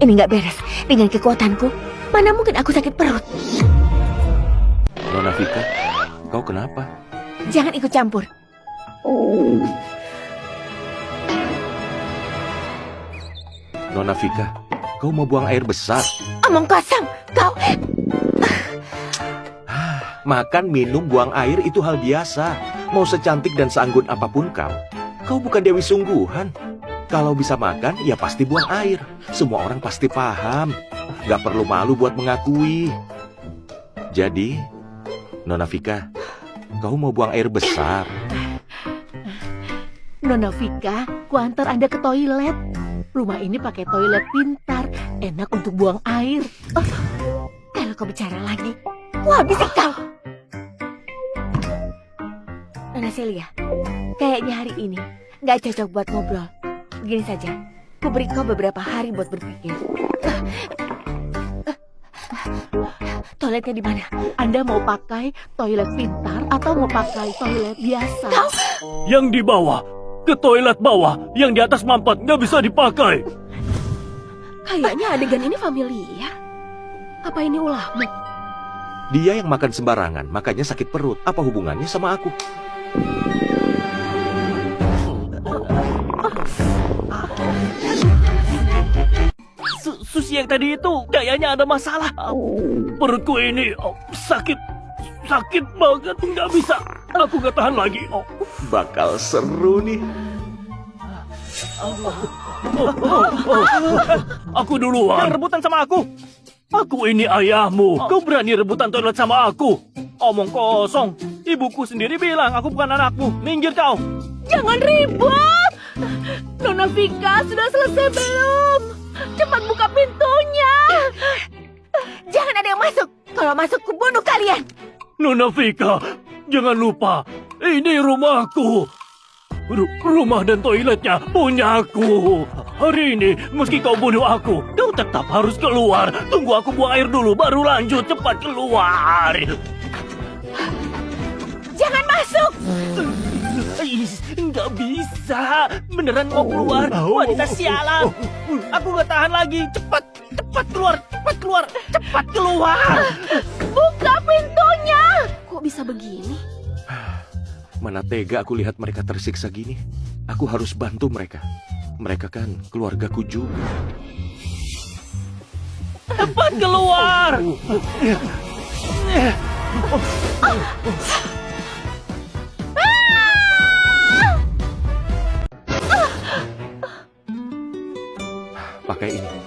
Speaker 4: Ini nggak beres. Dengan kekuatanku, mana mungkin aku sakit perut.
Speaker 3: Nona Vika, kau kenapa?
Speaker 4: Jangan ikut campur.
Speaker 3: Nona Vika, kau mau buang air besar?
Speaker 4: Omong kosong, kau.
Speaker 3: Makan, minum, buang air itu hal biasa. Mau secantik dan seanggun apapun kau bukan Dewi Sungguhan. Kalau bisa makan, ya pasti buang air. Semua orang pasti paham. Gak perlu malu buat mengakui. Jadi, Nona Vika, kau mau buang air besar?
Speaker 4: Nona Vika, kuantar Anda ke toilet. Rumah ini pakai toilet pintar, enak untuk buang air. Oh, kalau kau bicara lagi, wah habisi kau. Nona Celia, kayaknya hari ini nggak cocok buat ngobrol. Begini saja, ku beri kau beberapa hari buat berpikir. Toiletnya di mana? Anda mau pakai toilet pintar atau mau pakai toilet biasa? Kau?
Speaker 10: Yang di bawah, ke toilet bawah. Yang di atas mampet nggak bisa dipakai.
Speaker 2: Kayaknya adegan ini familiar. Apa ini ulahmu?
Speaker 3: Dia yang makan sembarangan, makanya sakit perut. Apa hubungannya sama aku?
Speaker 10: Susi yang tadi itu kayaknya ada masalah. Perutku ini sakit banget, nggak bisa. Aku nggak tahan lagi.
Speaker 3: Bakal seru nih.
Speaker 10: Aku duluan. Jangan rebutan sama aku. Aku ini ayahmu. Kau berani rebutan toilet sama aku? Omong kosong. Ibuku sendiri bilang aku bukan anakmu. Minggir kau.
Speaker 4: Jangan ribut. Nona Vika sudah selesai belum? Cepat buka pintunya. Jangan ada yang masuk. Kalau masuk ku bunuh kalian.
Speaker 10: Nona Vika, jangan lupa. Ini rumahku. Rumah dan toiletnya punyaku. Hari ini, meski kau bunuh aku, kau tetap harus keluar. Tunggu aku buang air dulu, baru lanjut. Cepat keluar.
Speaker 4: Jangan masuk.
Speaker 10: Nggak bisa. Beneran mau keluar. Wanita sialan. Aku nggak tahan lagi. Cepat keluar. Cepat keluar.
Speaker 4: Buka pintunya.
Speaker 2: Kok bisa begini?
Speaker 3: Mana tega aku lihat mereka tersiksa gini. Aku harus bantu mereka. Mereka kan keluargaku juga.
Speaker 10: Cepat keluar.
Speaker 3: Pakai ini.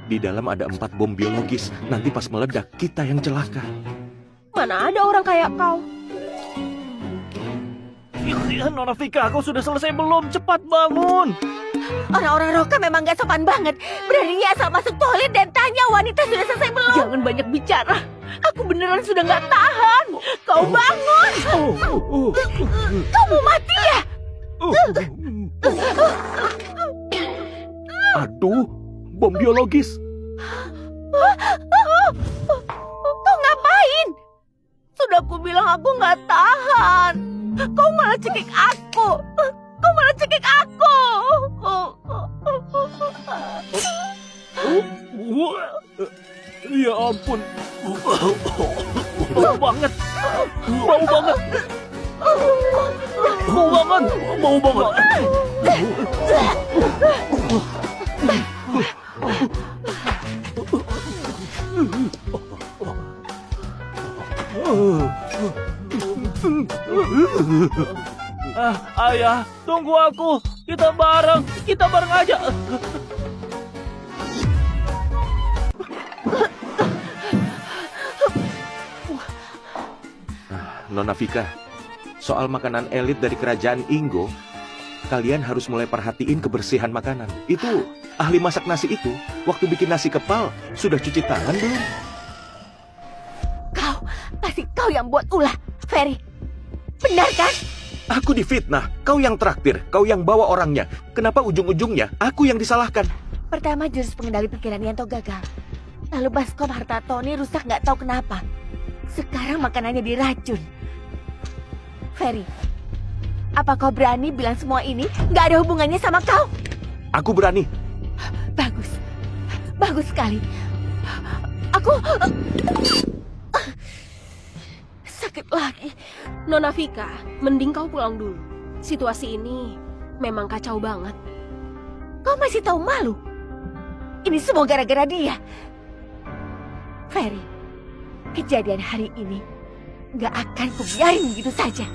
Speaker 3: Di dalam ada 4 bom biologis. Nanti pas meledak, kita yang celaka.
Speaker 2: Mana ada orang kayak kau?
Speaker 10: Nona Vika, kau sudah selesai belum? Cepat bangun.
Speaker 4: Orang-orang Roka memang gak sopan banget. Beraninya asal masuk toilet dan tanya wanita sudah selesai belum. Jangan banyak bicara. Aku beneran sudah gak tahan. Kau bangun. Kau mau mati ya?
Speaker 3: Aduh, bom biologis.
Speaker 4: Kau ngapain? Sudah aku bilang aku gak tahan. Kau malah cekik aku.
Speaker 10: Ya ampun. Bau banget. Ayah, tunggu aku. Kita bareng aja.
Speaker 3: Nona Vika, soal makanan elit dari kerajaan Ingo, kalian harus mulai perhatiin kebersihan makanan. Itu, ahli masak nasi itu, waktu bikin nasi kepal, sudah cuci tangan belum?
Speaker 4: Pasti kau yang buat ulah, Ferry. Benar kan?
Speaker 3: Aku difitnah, kau yang traktir, kau yang bawa orangnya. Kenapa ujung-ujungnya aku yang disalahkan?
Speaker 4: Pertama jurus pengendali pikiran Yanto gagal. Lalu baskom harta Tony rusak nggak tahu kenapa. Sekarang makanannya diracun. Ferry, apa kau berani bilang semua ini nggak ada hubungannya sama kau?
Speaker 3: Aku berani.
Speaker 4: Bagus. Bagus sekali. Aku... sakit lagi.
Speaker 2: Nona Vika, mending kau pulang dulu. Situasi ini memang kacau banget.
Speaker 4: Kau masih tahu malu? Ini semua gara-gara dia. Ferry, kejadian hari ini gak akan kubiarin begitu saja.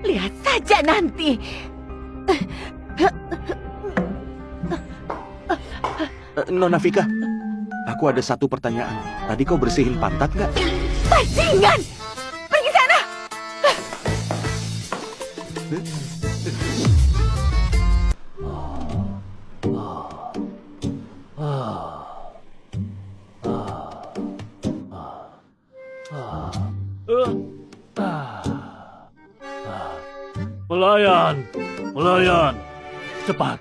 Speaker 4: Lihat saja nanti.
Speaker 3: Nona Vika, aku ada satu pertanyaan. Tadi kau bersihin pantat nggak?
Speaker 4: Bajingan! Pergi sana!
Speaker 10: Pelayan, cepat.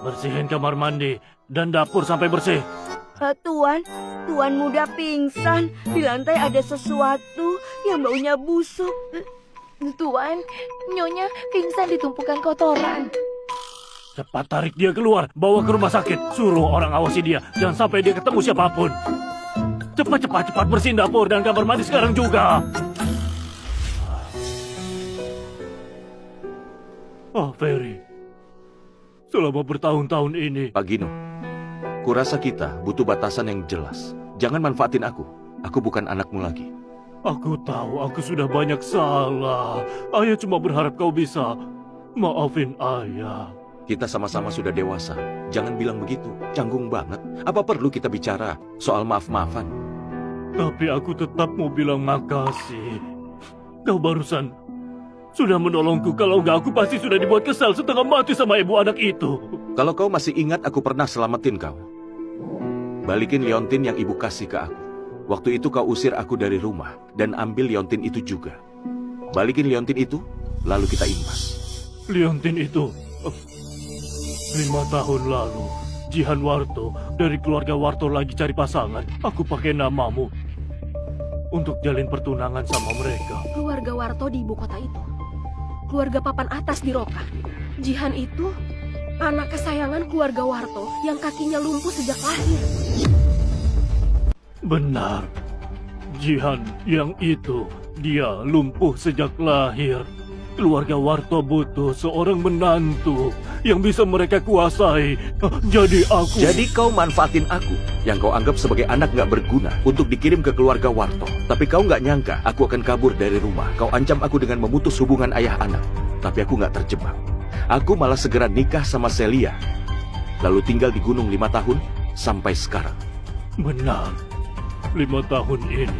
Speaker 10: Bersihin kamar mandi dan dapur sampai bersih.
Speaker 8: Tuan muda pingsan. Di lantai ada sesuatu yang baunya busuk.
Speaker 4: Tuan, Nyonya pingsan di tumpukan kotoran.
Speaker 10: Cepat tarik dia keluar, bawa ke rumah sakit. Suruh orang awasi dia, jangan sampai dia ketemu siapapun. Cepat bersihin dapur dan kamar mandi sekarang juga. Oh, Ferry. Selama bertahun-tahun ini...
Speaker 3: Pak Gino, kurasa kita butuh batasan yang jelas. Jangan manfaatin aku. Aku bukan anakmu lagi.
Speaker 10: Aku tahu aku sudah banyak salah. Ayah cuma berharap kau bisa maafin ayah.
Speaker 3: Kita sama-sama sudah dewasa. Jangan bilang begitu. Canggung banget. Apa perlu kita bicara soal maaf-maafan?
Speaker 10: Tapi aku tetap mau bilang makasih. Kau barusan sudah menolongku. Kalau enggak, aku pasti sudah dibuat kesal setengah mati sama ibu anak itu.
Speaker 3: Kalau kau masih ingat, aku pernah selamatin kau. Balikin liontin yang ibu kasih ke aku. Waktu itu kau usir aku dari rumah dan ambil liontin itu juga. Balikin liontin itu, lalu kita imbas.
Speaker 10: Liontin itu 5 tahun lalu, Jihan Warto dari keluarga Warto lagi cari pasangan. Aku pakai namamu untuk jalin pertunangan sama mereka.
Speaker 2: Keluarga Warto di ibu kota itu. Keluarga papan atas di Roka. Jihan itu anak kesayangan keluarga Warto yang kakinya lumpuh sejak lahir.
Speaker 10: Benar. Jihan yang itu, dia lumpuh sejak lahir. Keluarga Warto butuh seorang menantu yang bisa mereka kuasai. Jadi
Speaker 3: kau manfaatin aku yang kau anggap sebagai anak gak berguna untuk dikirim ke keluarga Warto. Tapi kau gak nyangka aku akan kabur dari rumah. Kau ancam aku dengan memutus hubungan ayah anak. Tapi aku gak terjebak. Aku malah segera nikah sama Celia. Lalu tinggal di gunung 5 tahun sampai sekarang.
Speaker 10: Benar. 5 tahun ini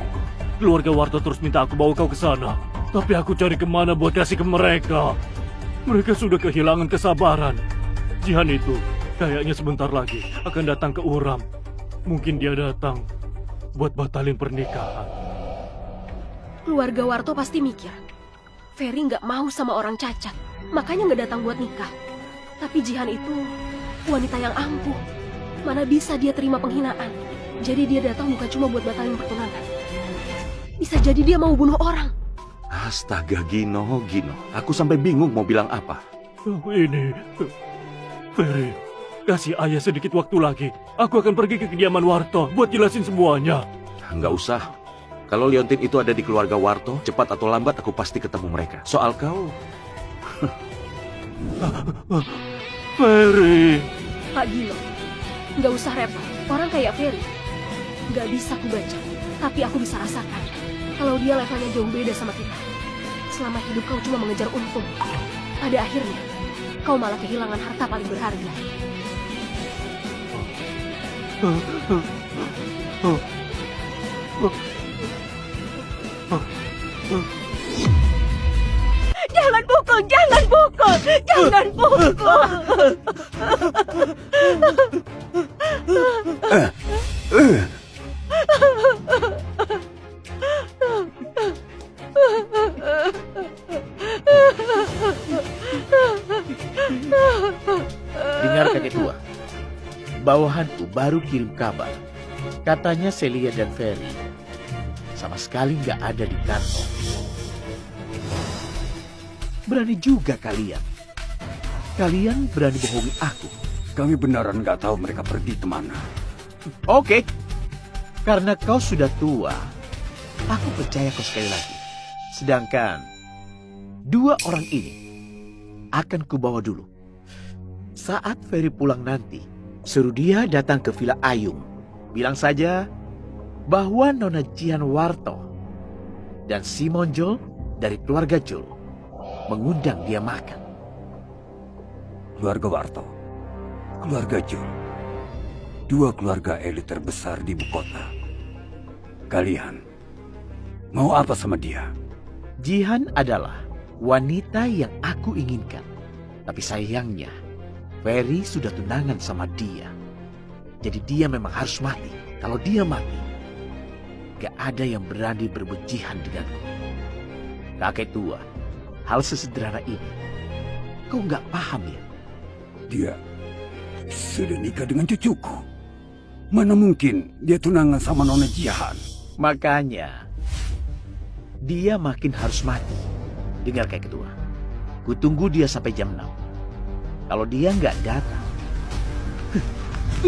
Speaker 10: keluarga Warto terus minta aku bawa kau ke sana. Tapi aku cari kemana buat kasih ke mereka. Mereka sudah kehilangan kesabaran. Jihan itu kayaknya sebentar lagi akan datang ke Uram. Mungkin dia datang buat batalin pernikahan.
Speaker 2: Keluarga Warto pasti mikir, Ferry nggak mau sama orang cacat, makanya nggak datang buat nikah. Tapi Jihan itu wanita yang ampuh. Mana bisa dia terima penghinaan. Jadi dia datang bukan cuma buat batalin pertunangan. Bisa jadi dia mau bunuh orang.
Speaker 3: Astaga, Gino. Aku sampai bingung mau bilang apa.
Speaker 10: Ini, Ferry, kasih ayah sedikit waktu lagi. Aku akan pergi ke kediaman Warto buat jelasin semuanya.
Speaker 3: Nggak usah. Kalau liontin itu ada di keluarga Warto, cepat atau lambat aku pasti ketemu mereka. Soal kau...
Speaker 10: Ferry.
Speaker 2: Pak Gino, nggak usah repot. Orang kayak Ferry nggak bisa aku baca, tapi aku bisa rasakan kalau dia levelnya jauh beda sama kita. Selama hidup kau cuma mengejar untung. Pada akhirnya, kau malah kehilangan harta paling berharga.
Speaker 8: Jangan pukul, jangan pukul, jangan pukul.
Speaker 5: Dengar kakek tua, bawahanku baru kirim kabar. Katanya Celia dan Ferry sama sekali nggak ada di kantor. Berani juga kalian. Kalian berani bohongi aku.
Speaker 6: Kami beneran nggak tahu mereka pergi kemana.
Speaker 5: Oke. Karena kau sudah tua, aku percaya kau sekali lagi. Sedangkan dua orang ini akan kubawa dulu. Saat Ferry pulang nanti, suruh dia datang ke Villa Ayung. Bilang saja bahwa Nona Jihan Warto dan Simon Jol dari keluarga Jol mengundang dia makan.
Speaker 6: Keluarga Warto, keluarga Jul, dua keluarga elit terbesar di ibu kota. Kalian mau apa sama dia?
Speaker 5: Jihan adalah wanita yang aku inginkan. Tapi sayangnya, Ferry sudah tunangan sama dia. Jadi dia memang harus mati. Kalau dia mati, gak ada yang berani berebut Jihan denganku. Kakek tua, hal sesederhana ini, kau gak paham ya?
Speaker 6: Dia sudah nikah dengan cucuku. Mana mungkin dia tunangan sama Nona Jihan?
Speaker 5: Makanya, dia makin harus mati. Dengar kayak ketua, ku tunggu dia sampai jam 6. Kalau dia nggak datang,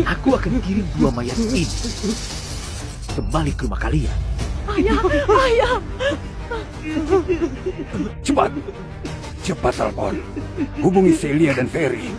Speaker 5: aku akan kirim dua mayat ini kembali ke rumah kalian.
Speaker 8: Ayah!
Speaker 6: Cepat telepon. Hubungi Celia dan Ferry.